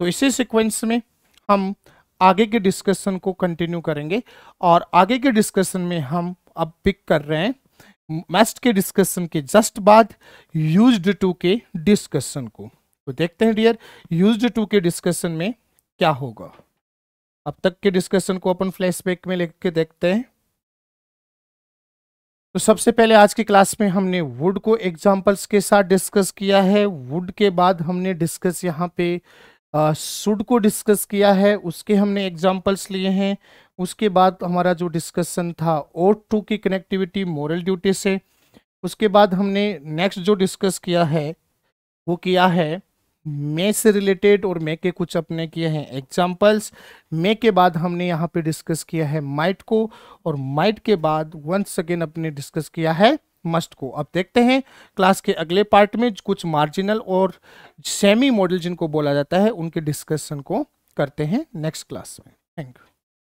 तो इसी सीक्वेंस में हम आगे के डिस्कशन को कंटिन्यू करेंगे और आगे के डिस्कशन में हम अब पिक कर रहे हैं मस्ट के डिस्कशन के जस्ट बाद यूज्ड टू के डिस्कशन को। तो देखते हैं डियर, यूज्ड टू के डिस्कशन में क्या होगा। अब तक के डिस्कशन को अपन फ्लैशबैक में लेके देखते हैं। तो सबसे पहले आज की क्लास में हमने वुड को एग्जांपल्स के साथ डिस्कस किया है। वुड के बाद हमने डिस्कस यहाँ पे शुड को डिस्कस किया है, उसके हमने एग्जांपल्स लिए हैं। उसके बाद हमारा जो डिस्कशन था ओट टू की कनेक्टिविटी मोरल ड्यूटी से। उसके बाद हमने नेक्स्ट जो डिस्कस किया है वो किया है मे से रिलेटेड और मे के कुछ अपने किए हैं एग्जांपल्स। मे के बाद हमने यहाँ पे डिस्कस किया है माइट को, और माइट के बाद वंस अगेन अपने डिस्कस किया है मस्ट को। अब देखते हैं क्लास के अगले पार्ट में कुछ मार्जिनल और सेमी मॉडल जिनको बोला जाता है उनके डिस्कशन को करते हैं नेक्स्ट क्लास में। Thank you.